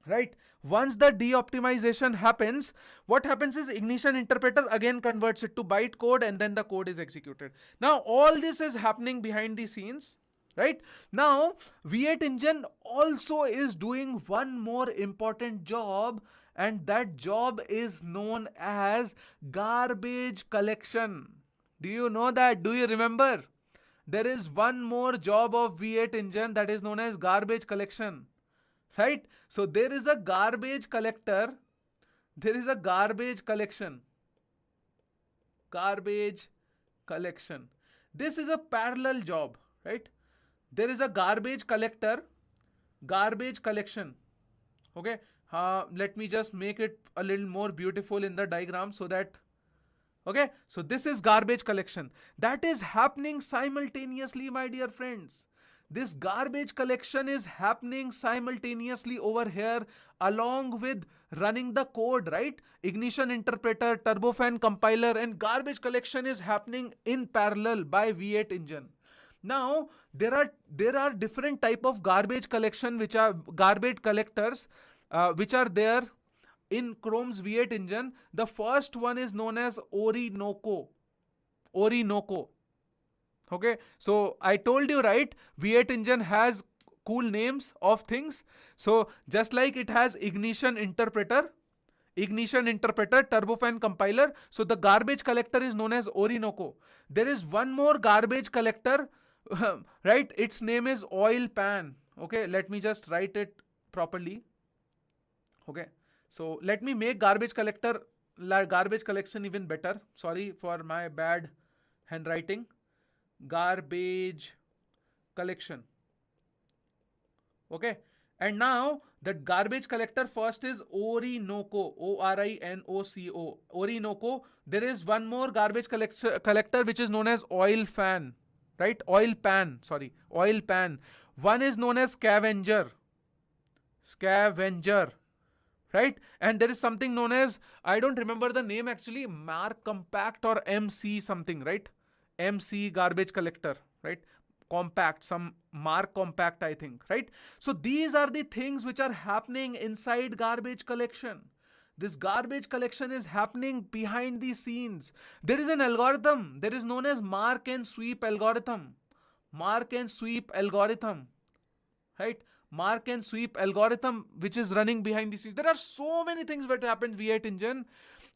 right? Once the de-optimization happens, what happens is ignition interpreter again converts it to bytecode, and then the code is executed. Now, all this is happening behind the scenes, right? Now, V8 engine also is doing one more important job, and that job is known as garbage collection. Do you know that? Do you remember? There is one more job of V8 engine that is known as garbage collection, right? So there is a garbage collector, there is a garbage collection. Garbage collection. This is a parallel job, right? There is a garbage collector, garbage collection. Okay, let me just make it a little more beautiful in the diagram so that, okay, so this is garbage collection. That is happening simultaneously, my dear friends. This garbage collection is happening simultaneously over here along with running the code, right? Ignition interpreter, turbofan compiler, and garbage collection is happening in parallel by V8 engine. Now, there are different type of garbage collection, which are garbage collectors, which are there in Chrome's V8 engine. The first one is known as Orinoco. Orinoco. Okay, so I told you, right? V8 engine has cool names of things. So just like it has ignition interpreter, turbofan compiler. So the garbage collector is known as Orinoco. There is one more garbage collector, right? Its name is oil pan. Okay, let me just write it properly. Okay, so let me make garbage collection even better. Sorry for my bad handwriting. Garbage collection. Okay, and now that garbage collector first is Orinoco, Orinoco. Orinoco. There is one more garbage collector which is known as oil fan, right? Oil pan. One is known as scavenger, right? And there is something known as, I don't remember the name actually, Mark Compact or MC something, right? MC garbage collector, right? Compact, some Mark Compact, I think, right? So these are the things which are happening inside garbage collection. This garbage collection is happening behind the scenes. There is an algorithm. There is known as mark and sweep algorithm. Mark and sweep algorithm, right? Mark and sweep algorithm which is running behind the scenes. There are so many things that happen V8 engine.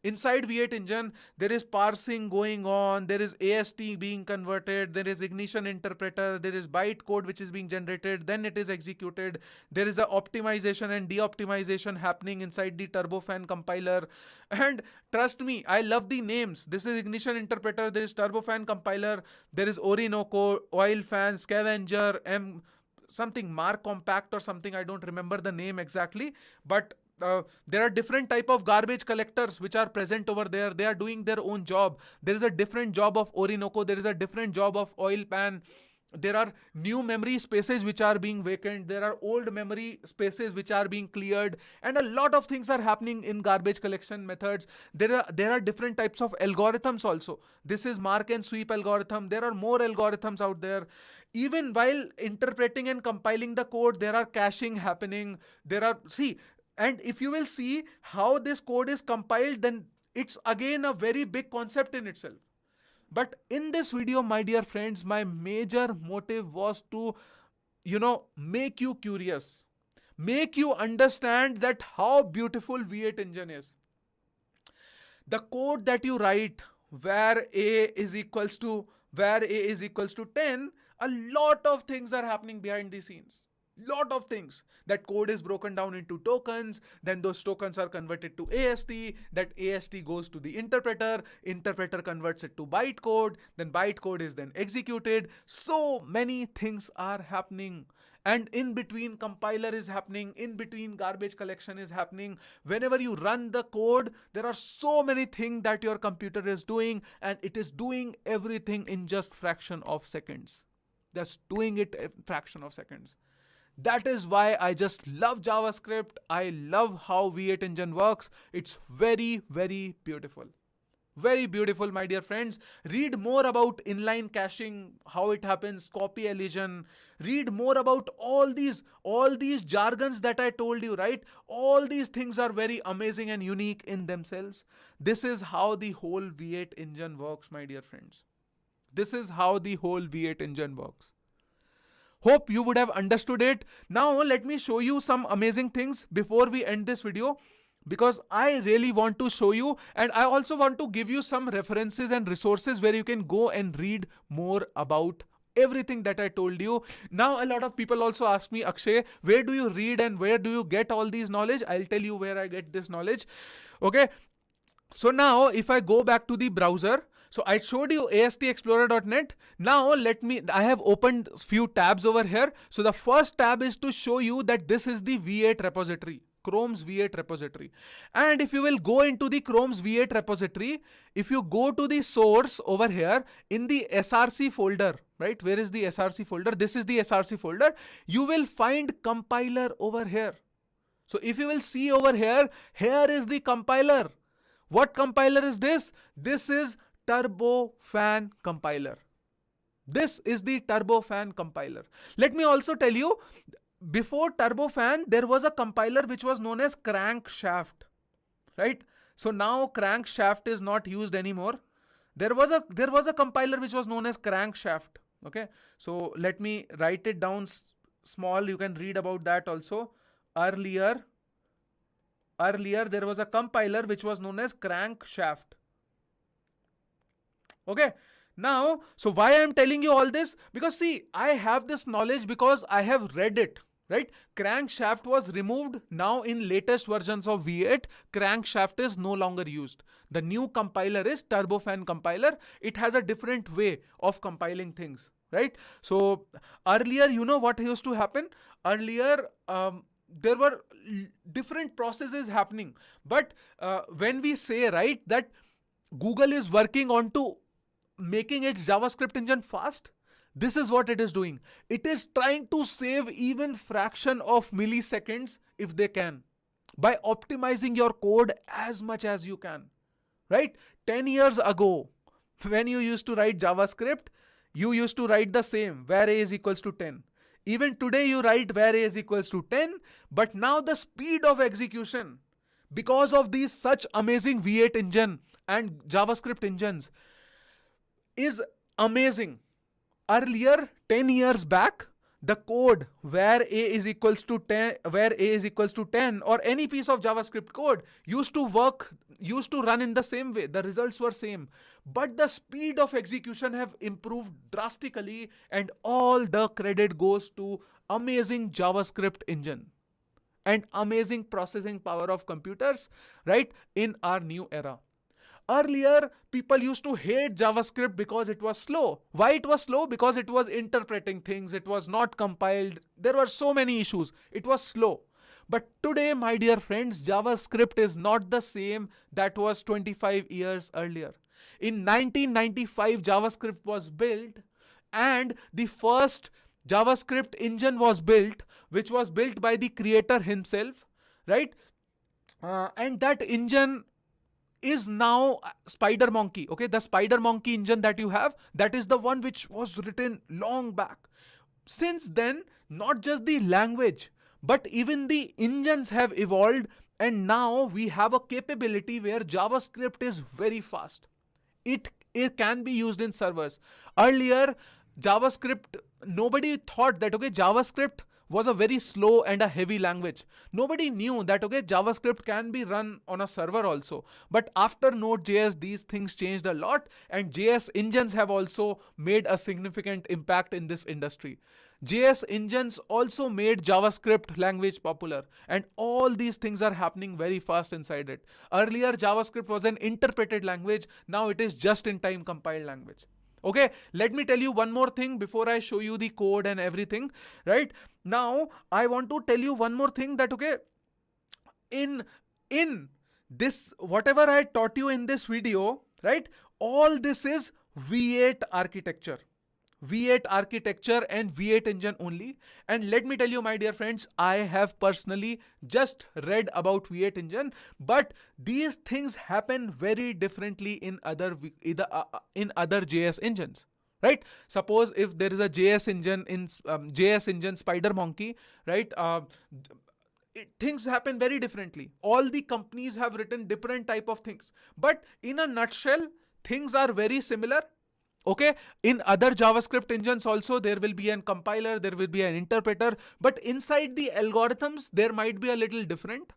Inside V8 engine, there is parsing going on, there is AST being converted, there is ignition interpreter, there is bytecode which is being generated, then it is executed. There is a optimization and de-optimization happening inside the turbofan compiler. And trust me, I love the names. This is ignition interpreter, there is turbofan compiler, there is Orinoco, oil fan, scavenger, something Mark Compact or something. I don't remember the name exactly, but there are different type of garbage collectors which are present over there. They are doing their own job. There is a different job of Orinoco. There is a different job of oil pan. There are new memory spaces which are being vacant. There are old memory spaces which are being cleared, and a lot of things are happening in garbage collection methods. There are different types of algorithms also. This is mark and sweep algorithm. There are more algorithms out there. Even while interpreting and compiling the code, there are caching happening. And if you will see how this code is compiled, then it's again a very big concept in itself. But in this video, my dear friends, my major motive was to, make you curious, make you understand that how beautiful V8 engine is. The code that you write where a is equals to 10, a lot of things are happening behind the scenes. Lot of things. That code is broken down into tokens, then those tokens are converted to AST, that AST goes to the interpreter converts it to bytecode, then bytecode is then executed. So many things are happening, and in between compiler is happening, in between garbage collection is happening. Whenever you run the code, there are so many things that your computer is doing, and it is doing everything in just fraction of seconds. Just doing it a fraction of seconds. That is why I just love JavaScript. I love how V8 engine works. It's very, very beautiful. Very beautiful, my dear friends. Read more about inline caching, how it happens, copy elision. Read more about all these jargons that I told you, right? All these things are very amazing and unique in themselves. This is how the whole V8 engine works, my dear friends. This is how the whole V8 engine works. Hope you would have understood it. Now let me show you some amazing things before we end this video, because I really want to show you, and I also want to give you some references and resources where you can go and read more about everything that I told you. Now a lot of people also ask me, Akshay, where do you read and where do you get all these knowledge? I'll tell you where I get this knowledge. Okay. So now if I go back to the browser, so I showed you astexplorer.net. Now I have opened few tabs over here. So the first tab is to show you that this is the V8 repository, Chrome's V8 repository. And if you will go into the Chrome's V8 repository, if you go to the source over here in the SRC folder, right? Where is the SRC folder? This is the SRC folder. You will find compiler over here. So if you will see over here, here is the compiler. What compiler is this? This is Turbofan compiler. This is the Turbofan compiler. Let me also tell you, before Turbofan, there was a compiler which was known as Crankshaft, right? So now Crankshaft is not used anymore. There was a compiler which was known as Crankshaft. Okay, so let me write it down small. You can read about that also. Earlier there was a compiler which was known as Crankshaft. Okay. Now, so why I am telling you all this? Because see, I have this knowledge because I have read it, right? Crankshaft was removed. Now in latest versions of V8, Crankshaft is no longer used. The new compiler is Turbofan compiler. It has a different way of compiling things, right? So earlier, you know what used to happen? Earlier, there were different processes happening. But when we say, right, that Google is working on to making its JavaScript engine fast, this is what it is doing. It is trying to save even fraction of milliseconds if they can, by optimizing your code as much as you can, right? 10 years ago, when you used to write JavaScript, you used to write the same, where a is equals to 10. Even today you write where a is equals to 10, but now the speed of execution, because of these such amazing V8 engine and JavaScript engines, is amazing. Earlier, 10 years back, the code where a is equals to 10, or any piece of JavaScript code used to run in the same way. The results were same, but the speed of execution have improved drastically, and all the credit goes to amazing JavaScript engine and amazing processing power of computers, right, in our new era. Earlier, people used to hate JavaScript because it was slow. Why it was slow? Because it was interpreting things. It was not compiled. There were so many issues. It was slow. But today, my dear friends, JavaScript is not the same that was 25 years earlier. In 1995, JavaScript was built, and the first JavaScript engine was built, which was built by the creator himself, right? And that engine is now SpiderMonkey. Okay, the SpiderMonkey engine that you have, that is the one which was written long back. Since then, not just the language, but even the engines have evolved, and now we have a capability where JavaScript is very fast. It can be used in servers. Earlier, JavaScript, nobody thought that, okay, JavaScript was a very slow and a heavy language. Nobody knew that, okay, JavaScript can be run on a server also. But after Node.js, these things changed a lot, and JS engines have also made a significant impact in this industry. JS engines also made JavaScript language popular, and all these things are happening very fast inside it. Earlier, JavaScript was an interpreted language. Now it is just-in-time compiled language. Okay, let me tell you one more thing before I show you the code and everything, right? Now, I want to tell you one more thing that, okay, in this, whatever I taught you in this video, right? All this is V8 architecture. V8 architecture and V8 engine only. And let me tell you, my dear friends, I have personally just read about V8 engine, but these things happen very differently in other JS engines. Right? Suppose if there is a JS engine in JS engine SpiderMonkey, right? Things happen very differently. All the companies have written different type of things, but in a nutshell, things are very similar. Okay, in other JavaScript engines also, there will be an compiler, there will be an interpreter, but inside the algorithms, there might be a little different,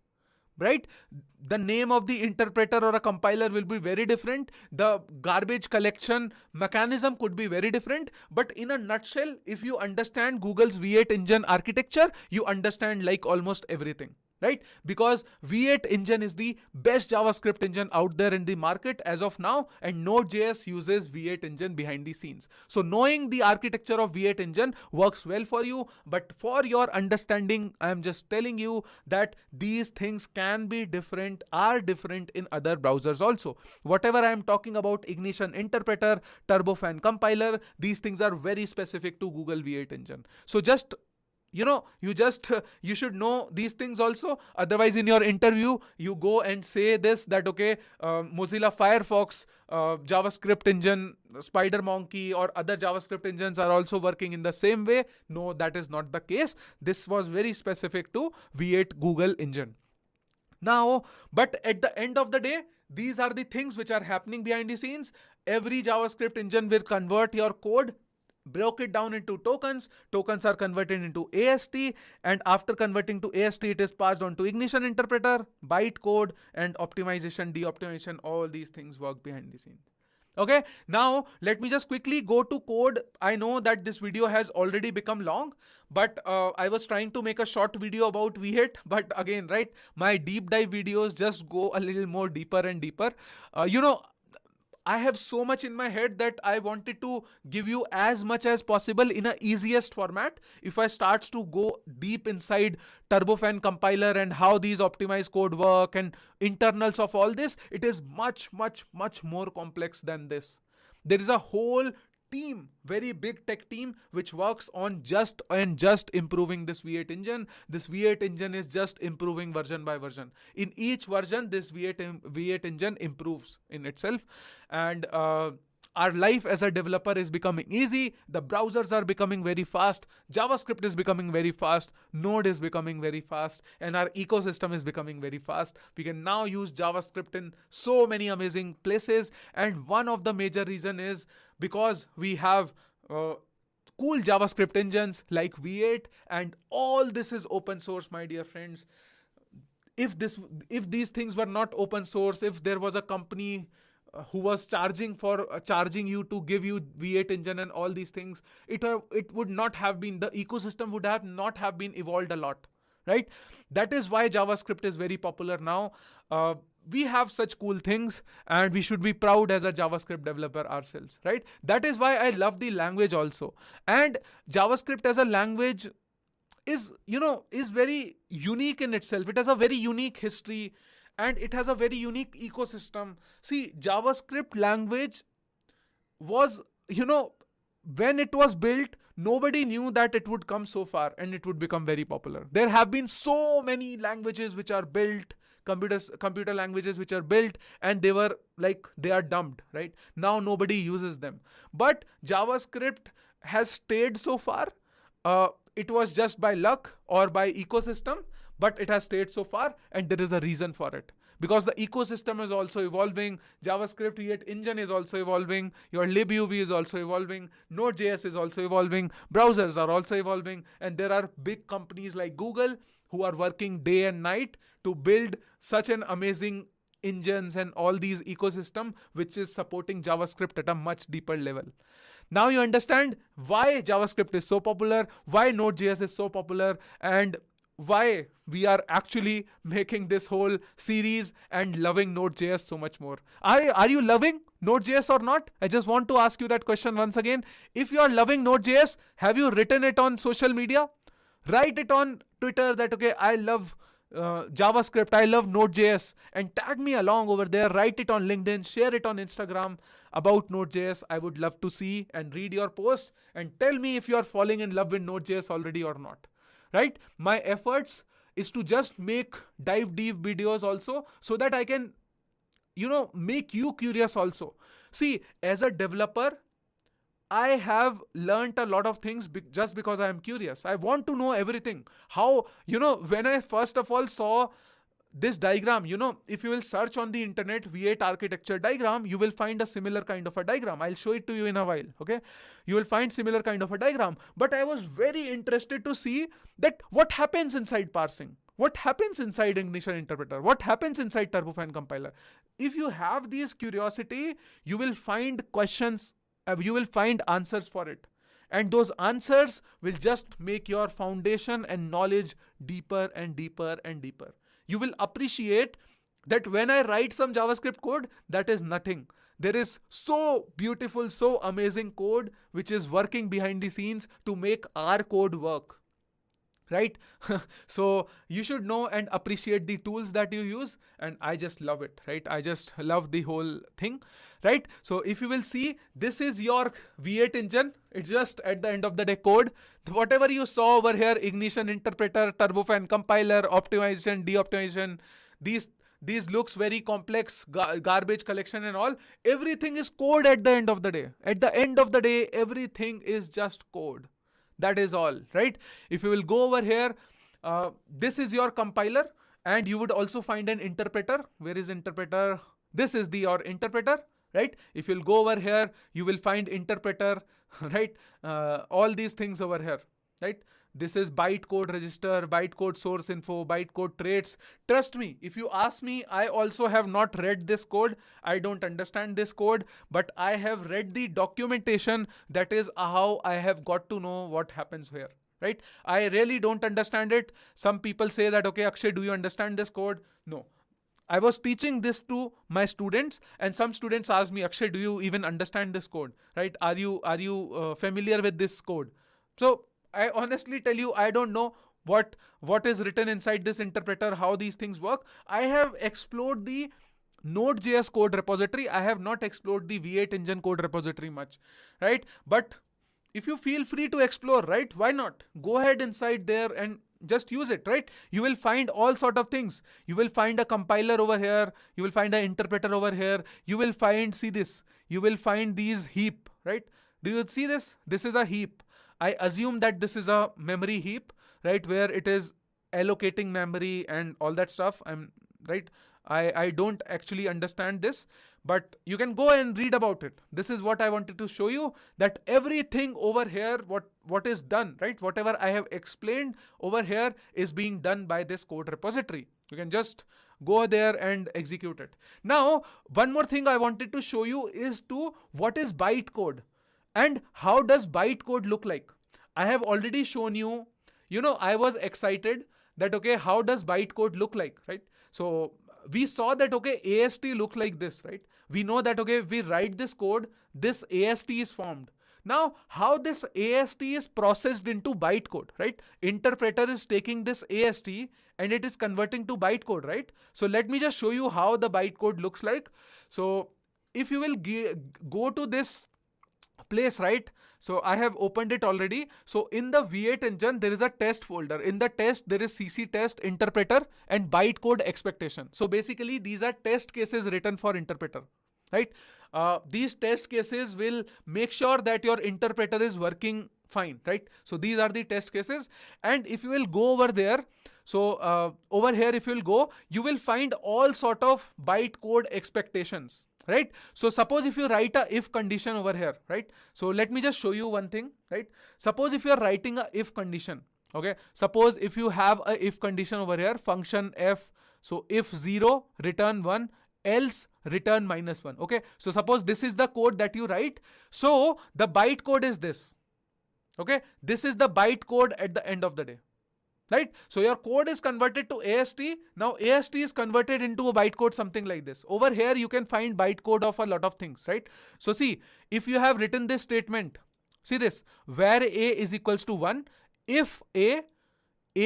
right? The name of the interpreter or a compiler will be very different. The garbage collection mechanism could be very different. But in a nutshell, if you understand Google's V8 engine architecture, you understand like almost everything. Right? Because V8 engine is the best JavaScript engine out there in the market as of now, and Node.js uses V8 engine behind the scenes. So knowing the architecture of V8 engine works well for you, but for your understanding, I am just telling you that these things can be different, are different in other browsers also. Whatever I am talking about, Ignition interpreter, Turbofan compiler, these things are very specific to Google V8 engine. So just you should know these things also. Otherwise, in your interview, you go and say this, that, okay, Mozilla Firefox, JavaScript engine, SpiderMonkey or other JavaScript engines are also working in the same way. No, that is not the case. This was very specific to V8 Google engine. Now, but at the end of the day, these are the things which are happening behind the scenes. Every JavaScript engine will convert your code, broke it down into tokens. Tokens are converted into AST, and after converting to AST, it is passed on to Ignition interpreter, bytecode, and optimization, de-optimization. All these things work behind the scenes. Okay, now let me just quickly go to code. I know that this video has already become long, but I was trying to make a short video about V8, but again, right, my deep dive videos just go a little more deeper and deeper. I have so much in my head that I wanted to give you as much as possible in a easiest format. If I start to go deep inside Turbofan compiler and how these optimized code work and internals of all this, it is much, much, much more complex than this. There is a whole team, very big tech team, which works on just improving this V8 engine. This V8 engine is just improving version by version. In each version, this V8 engine improves in itself, and our life as a developer is becoming easy. The browsers are becoming very fast. JavaScript is becoming very fast. Node is becoming very fast. And our ecosystem is becoming very fast. We can now use JavaScript in so many amazing places. And one of the major reason is because we have cool JavaScript engines like V8, and all this is open source, my dear friends. If these things were not open source, if there was a company who was charging you to give you V8 engine and all these things, it would not have been, the ecosystem would have not have been evolved a lot, right? That is why JavaScript is very popular now. We have such cool things, and we should be proud as a JavaScript developer ourselves, right? That is why I love the language also. And JavaScript as a language is very unique in itself. It has a very unique history, and it has a very unique ecosystem. See, JavaScript language was, when it was built, nobody knew that it would come so far and it would become very popular. There have been so many languages which are built, computer languages which are built, and they are dumped, right? Now nobody uses them. But JavaScript has stayed so far. It was just by luck or by ecosystem, but it has stayed so far, and there is a reason for it. because the ecosystem is also evolving. JavaScript V8 engine is also evolving. Your libuv is also evolving. Node.js is also evolving. Browsers are also evolving. And there are big companies like Google who are working day and night to build such an amazing engines and all these ecosystem which is supporting JavaScript at a much deeper level. Now you understand why JavaScript is so popular, why Node.js is so popular, and why we are actually making this whole series and loving Node.js so much more. Are you loving Node.js or not? I just want to ask you that question once again. If you are loving Node.js, have you written it on social media? Write it on Twitter that, okay, I love JavaScript, I love Node.js, and tag me along over there. Write it on LinkedIn, share it on Instagram about Node.js. I would love to see and read your post and tell me if you are falling in love with Node.js already or not. Right? My efforts is to just make dive deep videos also so that I can, make you curious also. See, as a developer, I have learned a lot of things just because I am curious. I want to know everything. How, when I first of all saw this diagram, if you will search on the internet V8 architecture diagram, you will find a similar kind of a diagram. I'll show it to you in a while. Okay. You will find similar kind of a diagram, but I was very interested to see that what happens inside parsing, what happens inside Ignition interpreter, what happens inside Turbofan compiler. If you have this curiosity, you will find questions, you will find answers for it. And those answers will just make your foundation and knowledge deeper and deeper and deeper. You will appreciate that when I write some JavaScript code, that is nothing. There is so beautiful, so amazing code which is working behind the scenes to make our code work. Right? So you should know and appreciate the tools that you use, and I just love it. Right? I just love the whole thing. Right? So if you will see, this is your V8 engine. It's just at the end of the day code. Whatever you saw over here, Ignition interpreter, Turbofan compiler, optimization, de-optimization, these looks very complex, garbage collection and all. Everything is code at the end of the day. At the end of the day, everything is just code. That is all, right? If you will go over here, this is your compiler, and you would also find an interpreter. Where is interpreter? This is your interpreter, right? If you'll go over here, you will find interpreter, right? All these things over here, right? This is bytecode register, bytecode source info, bytecode traits. Trust me, if you ask me, I also have not read this code. I don't understand this code, but I have read the documentation. That is how I have got to know what happens here, right? I really don't understand it. Some people say that, okay, Akshay, do you understand this code? No. I was teaching this to my students, and some students asked me, Akshay, do you even understand this code, right? Are you familiar with this code? So I honestly tell you, I don't know what is written inside this interpreter, how these things work. I have explored the Node.js code repository. I have not explored the V8 engine code repository much, right? But if you feel free to explore, right? Why not? Go ahead inside there and just use it, right? You will find all sort of things. You will find a compiler over here. You will find an interpreter over here. You will find, see this, you will find these heap, right? Do you see this? This is a heap. I assume that this is a memory heap, right? Where it is allocating memory and all that stuff. Right. I don't actually understand this, but you can go and read about it. This is what I wanted to show you, that everything over here, what is done, right? Whatever I have explained over here is being done by this code repository. You can just go there and execute it. Now, one more thing I wanted to show you is what is bytecode. And how does bytecode look like? I have already shown you, I was excited that, okay, how does bytecode look like, right? So we saw that, okay, AST look like this, right? We know that, okay, if we write this code, this AST is formed. Now, how this AST is processed into bytecode, right? Interpreter is taking this AST and it is converting to bytecode, right? So let me just show you how the bytecode looks like. So if you will go to this place, right? So I have opened it already. So in the V8 engine, there is a test folder. In the test, there is CC test, interpreter, and bytecode expectation. So basically, these are test cases written for interpreter, right? These test cases will make sure that your interpreter is working fine, right? So these are the test cases. And if you will go over there, So over here, if you'll go, you will find all sort of bytecode expectations, right? So suppose if you write a if condition over here, right? So let me just show you one thing, right? Suppose if you're writing a if condition, okay? Suppose if you have a if condition over here, function f, so if 0, return 1, else return -1. Okay, so suppose this is the code that you write. So the bytecode is this. Okay, this is the bytecode at the end of the day, right? So your code is converted to AST. Now AST is converted into a bytecode, something like this. Over here you can find bytecode of a lot of things, right? So see, if you have written this statement, see this, where a is equals to 1, if a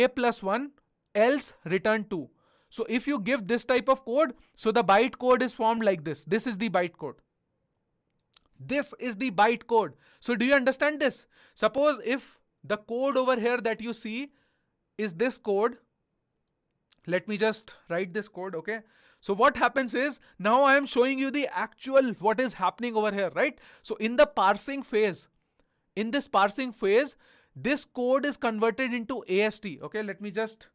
plus 1, else return 2. So if you give this type of code, so the bytecode is formed like this. This is the bytecode. This is the bytecode. So do you understand this? Suppose if the code over here that you see is this code, let me just write this code, okay? So what happens is, now I am showing you the actual what is happening over here, right? So in the parsing phase, this code is converted into AST. Okay, let me just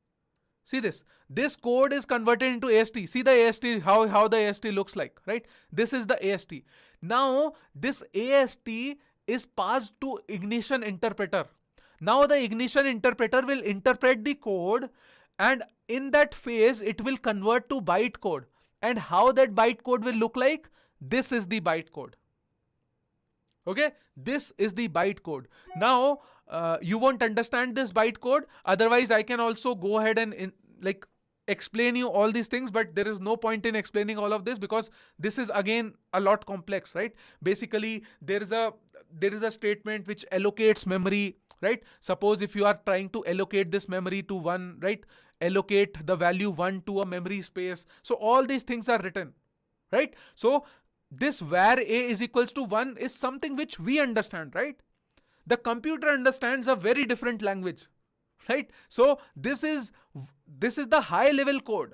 see this. This code is converted into AST. See the AST, how the AST looks like, right? This is the AST. Now this AST is passed to ignition interpreter. Now the ignition interpreter will interpret the code, and in that phase it will convert to bytecode. And how that bytecode will look like? This is the bytecode. Okay, this is the bytecode. Now you won't understand this bytecode. Otherwise, I can also go ahead and explain you all these things, but there is no point in explaining all of this because this is again a lot complex, right? Basically, there is a statement which allocates memory, right? Suppose if you are trying to allocate this memory to 1, right? Allocate the value 1 to a memory space. So all these things are written, right? So this where a is equals to 1 is something which we understand, right? The computer understands a very different language, right? So this is the high level code.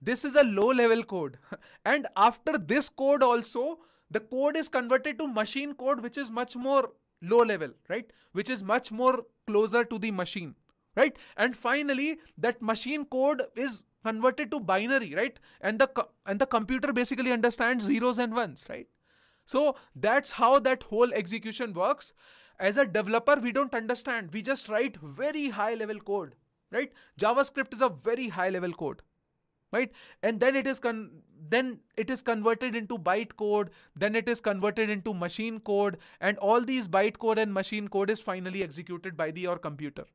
This is a low level code. And after this code also, the code is converted to machine code, which is much more low level, right? Which is much more closer to the machine, right? And finally, that machine code is converted to binary, right? And the computer basically understands zeros and ones, right? So that's how that whole execution works. As a developer, we don't understand. We just write very high level code, right? JavaScript is a very high level code, right? And then it is converted into bytecode, then it is converted into machine code, and all these bytecode and machine code is finally executed by your computer,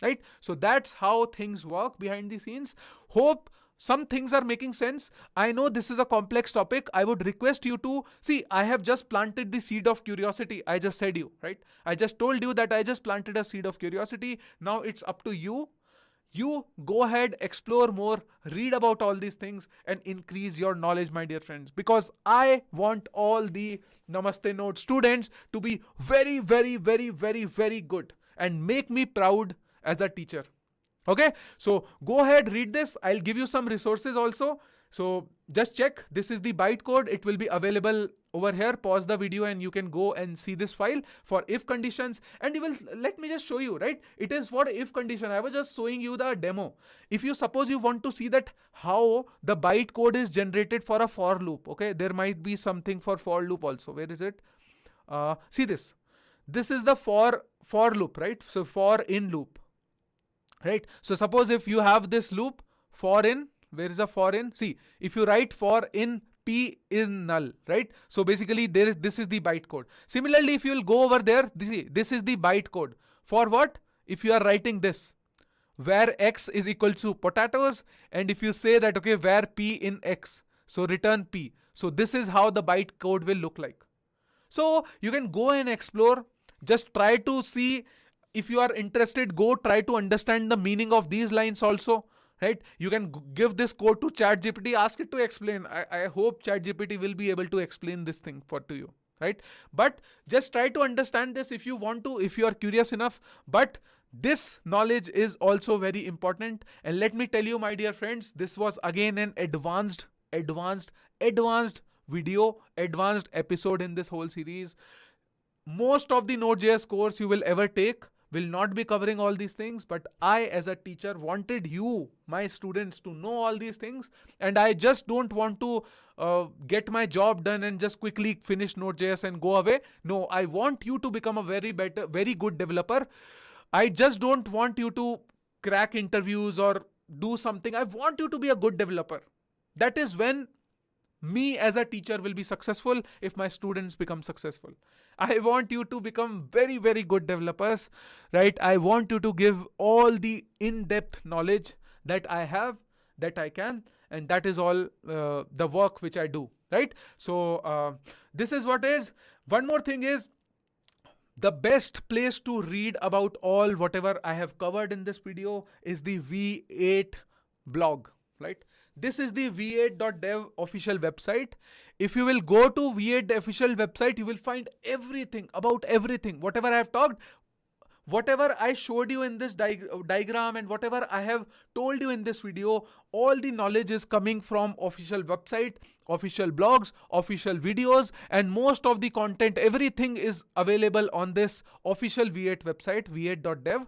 right? So that's how things work behind the scenes. Hope some things are making sense. I know this is a complex topic. I would request you to see, I have just planted the seed of curiosity. I just said you, right? I just told you that I just planted a seed of curiosity. Now it's up to you. You go ahead, explore more, read about all these things, and increase your knowledge, my dear friends. Because I want all the Namaste Note students to be very, very, very, very, very good and make me proud as a teacher. Okay, so go ahead, read this. I'll give you some resources also. So just check. This is the bytecode. It will be available over here. Pause the video and you can go and see this file for if conditions. And you will, let me just show you, right? It is for if condition. I was just showing you the demo. If you suppose you want to see that how the bytecode is generated for a for loop. Okay, there might be something for loop also. Where is it? See this. This is the for loop, right? So for in loop. Right. So suppose if you have this loop for in, where is a for in? See, if you write for in p is null, right? So basically this is the bytecode. Similarly, if you will go over there, this is the bytecode. For what? If you are writing this, where x is equal to potatoes, and if you say that, okay, where p in x, so return p. So this is how the bytecode will look like. So you can go and explore, just try to see. If you are interested, go try to understand the meaning of these lines also, right? You can give this code to ChatGPT, ask it to explain. I hope ChatGPT will be able to explain this thing to you, right? But just try to understand this if you want to, if you are curious enough. But this knowledge is also very important. And let me tell you, my dear friends, this was again an advanced video, advanced episode in this whole series. Most of the Node.js course you will ever take will not be covering all these things, but I as a teacher wanted you, my students, to know all these things, and I just don't want to get my job done and just quickly finish Node.js and go away. No, I want you to become a very good developer. I just don't want you to crack interviews or do something. I want you to be a good developer. That is when me as a teacher will be successful, if my students become successful. I want you to become very good developers, right? I want you to give all the in-depth knowledge that I have, that I can, and that is all the work which I do, right? So this is what is. One more thing is, the best place to read about all whatever I have covered in this video is the V8 blog, right? This is the v8.dev official website. If you will go to V8 official website, you will find everything about everything. Whatever I have talked, whatever I showed you in this diagram, and whatever I have told you in this video, all the knowledge is coming from official website, official blogs, official videos, and most of the content, everything is available on this official V8 website, v8.dev,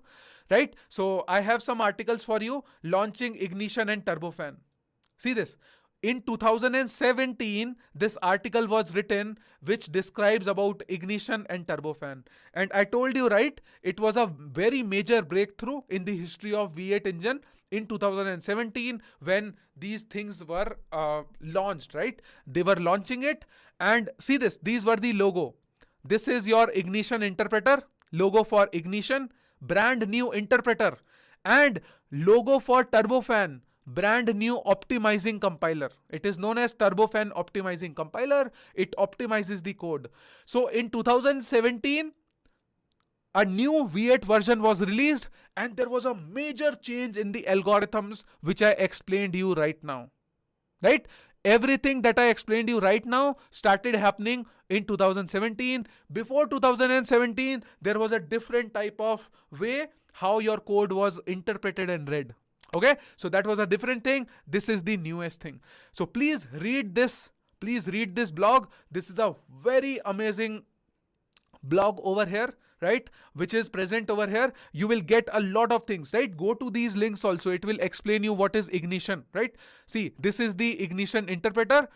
right? So I have some articles for you. Launching Ignition and Turbofan. See this. In 2017, this article was written which describes about Ignition and Turbofan. And I told you, right, it was a very major breakthrough in the history of V8 engine in 2017 when these things were launched, right? They were launching it. And see this, these were the logo. This is your Ignition interpreter, logo for Ignition, brand new interpreter, and logo for Turbofan, brand new optimizing compiler. It is known as Turbofan optimizing compiler. It optimizes the code. So in 2017, a new V8 version was released, and there was a major change in the algorithms which I explained you right now, right? Everything that I explained you right now started happening in 2017. Before 2017, there was a different type of way how your code was interpreted and read. Okay, so that was a different thing. This is the newest thing. So please read this. Please read this blog. This is a very amazing blog over here, right? Which is present over here. You will get a lot of things, right? Go to these links also. It will explain you what is Ignition, right? See, this is the Ignition interpreter.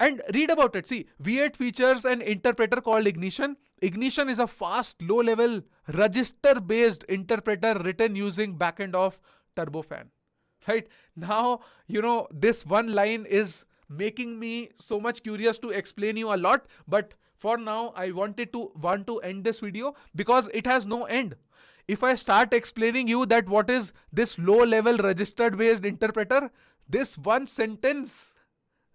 And read about it. See, V8 features an interpreter called Ignition. Ignition is a fast, low-level, register-based interpreter written using backend of Turbofan, right? Now, this one line is making me so much curious to explain you a lot, but for now, I want to end this video because it has no end. If I start explaining you that what is this low-level registered-based interpreter, this one sentence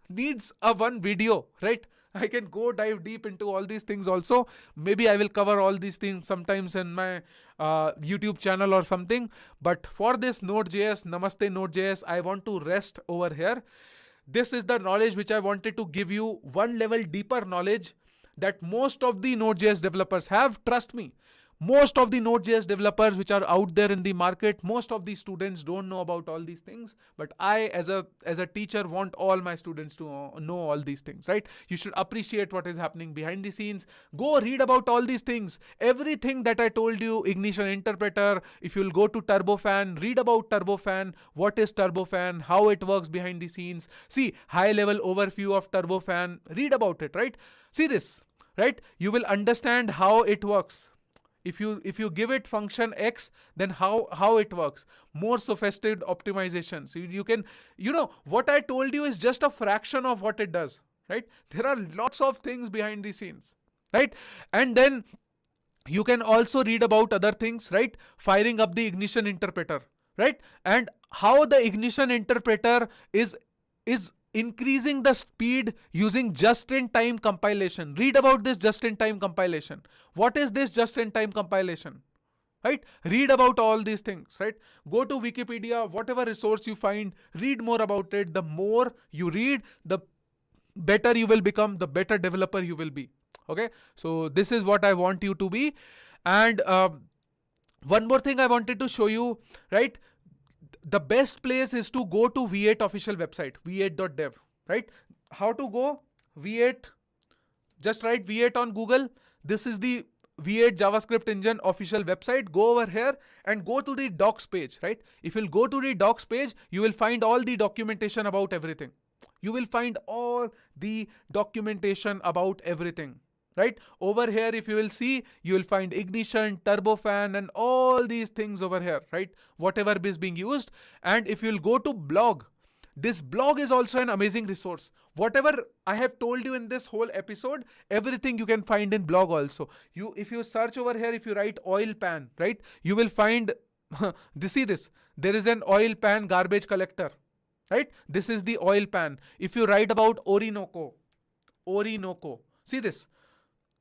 needs a one video, right? I can go dive deep into all these things also. Maybe I will cover all these things sometimes in my YouTube channel or something. But for this Node.js, Namaste Node.js, I want to rest over here. This is the knowledge which I wanted to give you, one level deeper knowledge that most of the Node.js developers have. Trust me. Most of the Node.js developers which are out there in the market, most of the students don't know about all these things. But I, as a teacher, want all my students to know all these things, right? You should appreciate what is happening behind the scenes. Go read about all these things. Everything that I told you, Ignition interpreter, if you'll go to Turbofan, read about Turbofan, what is Turbofan, how it works behind the scenes. See, high-level overview of Turbofan, read about it, right? See this, right? You will understand how it works. If you give it function X, then how it works. More sophisticated optimizations. You can, what I told you is just a fraction of what it does, right? There are lots of things behind the scenes, right? And then you can also read about other things, right? Firing up the Ignition interpreter, right? And how the Ignition interpreter is increasing the speed using just-in-time compilation. Read about this just-in-time compilation. What is this just-in-time compilation? Right? Read about all these things, right? Go to Wikipedia, whatever resource you find, read more about it. The more you read, the better you will become, the better developer you will be. Okay? So this is what I want you to be. And one more thing I wanted to show you, right? The best place is to go to V8 official website, v8.dev, right? How to go? V8, just write V8 on Google. This is the V8 JavaScript engine official website, go over here and go to the docs page, right? If you'll go to the docs page, you will find all the documentation about everything. You will find all the documentation about everything, right? Over here, if you will see, you will find ignition, turbofan, and all these things over here, right? Whatever is being used. And if you'll go to blog, this blog is also an amazing resource. Whatever I have told you in this whole episode, everything you can find in blog also. If you search over here, if you write oil pan, right, you will find, see this, there is an oil pan garbage collector, right? This is the oil pan. If you write about Orinoco, see this.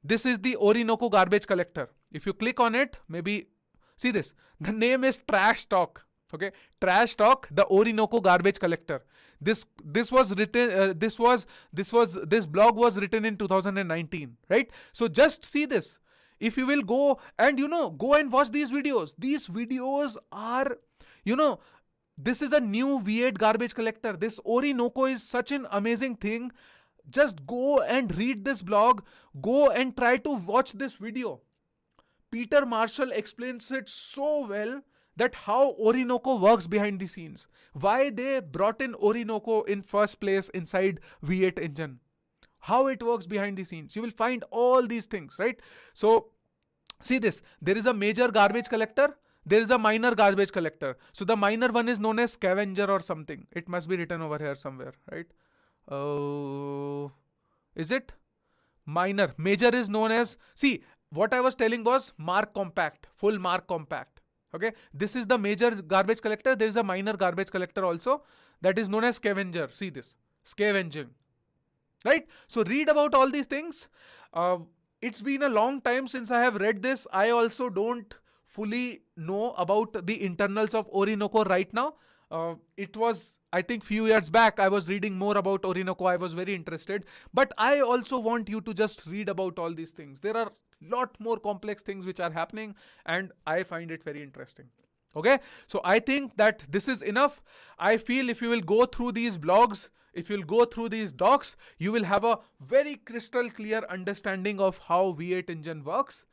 This is the Orinoco garbage collector. If you click on it, maybe, see this. The name is Trash Talk. Okay, Trash Talk, the Orinoco garbage collector. This was written. This blog was written in 2019, right? So just see this. If you will go and go and watch these videos. These videos are, this is a new V8 garbage collector. This Orinoco is such an amazing thing. Just go and read this blog. Go and try to watch this video. Peter Marshall explains it so well, that how Orinoco works behind the scenes. Why they brought in Orinoco in first place inside V8 engine. How it works behind the scenes. You will find all these things, right? So, see this. There is a major garbage collector. There is a minor garbage collector. So, the minor one is known as scavenger or something. It must be written over here somewhere, right? Is it? Minor. Major is known as, see, what I was telling was mark compact, full mark compact. Okay, this is the major garbage collector. There is a minor garbage collector also that is known as scavenger. See this, scavenging, right? So read about all these things. It's been a long time since I have read this. I also don't fully know about the internals of Orinoco right now. It was, I think, few years back, I was reading more about Orinoco. I was very interested. But I also want you to just read about all these things. There are lot more complex things which are happening, and I find it very interesting. Okay, so I think that this is enough. I feel if you will go through these blogs, if you'll go through these docs, you will have a very crystal clear understanding of how V8 engine works.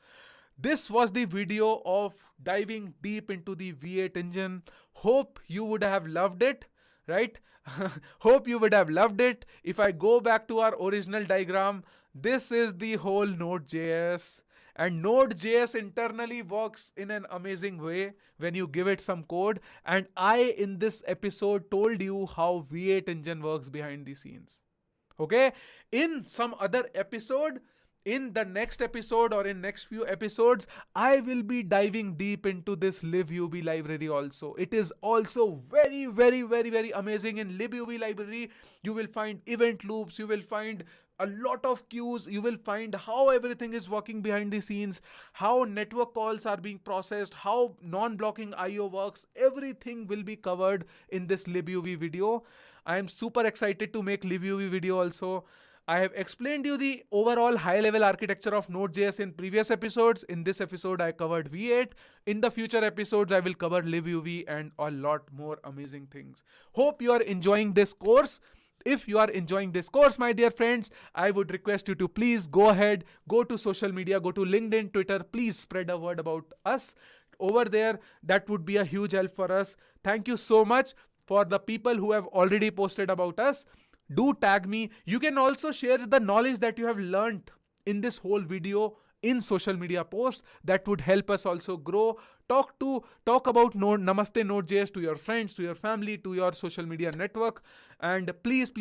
This was the video of diving deep into the V8 engine. Hope you would have loved it, right? Hope you would have loved it. If I go back to our original diagram, this is the whole Node.js, and Node.js internally works in an amazing way when you give it some code. And I, in this episode, told you how V8 engine works behind the scenes. Okay, in some other episode, in the next episode or in next few episodes, I will be diving deep into this libuv library also. It is also very, very, very, very amazing. In libuv library, you will find event loops, you will find a lot of queues, you will find how everything is working behind the scenes, how network calls are being processed, how non-blocking IO works. Everything will be covered in this libuv video. I am super excited to make libuv video also. I have explained you the overall high-level architecture of Node.js in previous episodes. In this episode, I covered V8. In the future episodes, I will cover libuv and a lot more amazing things. Hope you are enjoying this course. If you are enjoying this course, my dear friends, I would request you to please go ahead, go to social media, go to LinkedIn, Twitter. Please spread a word about us over there. That would be a huge help for us. Thank you so much for the people who have already posted about us. Do tag me. You can also share the knowledge that you have learned in this whole video in social media posts. That would help us also grow. Talk about Namaste Node.js to your friends, to your family, to your social media network. And please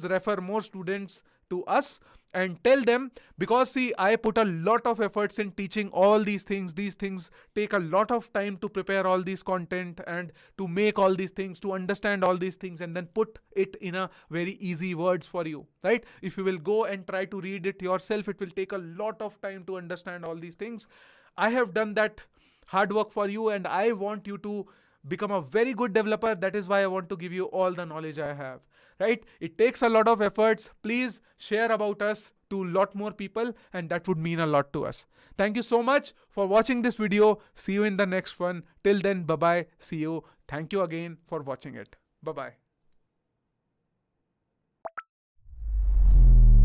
refer more students to us and tell them, because see, I put a lot of efforts in teaching all these things. These things take a lot of time to prepare all these content and to make all these things, to understand all these things and then put it in a very easy words for you, right? If you will go and try to read it yourself, it will take a lot of time to understand all these things. I have done that hard work for you, and I want you to become a very good developer. That is why I want to give you all the knowledge I have, right? It takes a lot of efforts. Please share about us to a lot more people, and that would mean a lot to us. Thank you so much for watching this video. See you in the next one. Till then, bye-bye. See you. Thank you again for watching it. Bye-bye.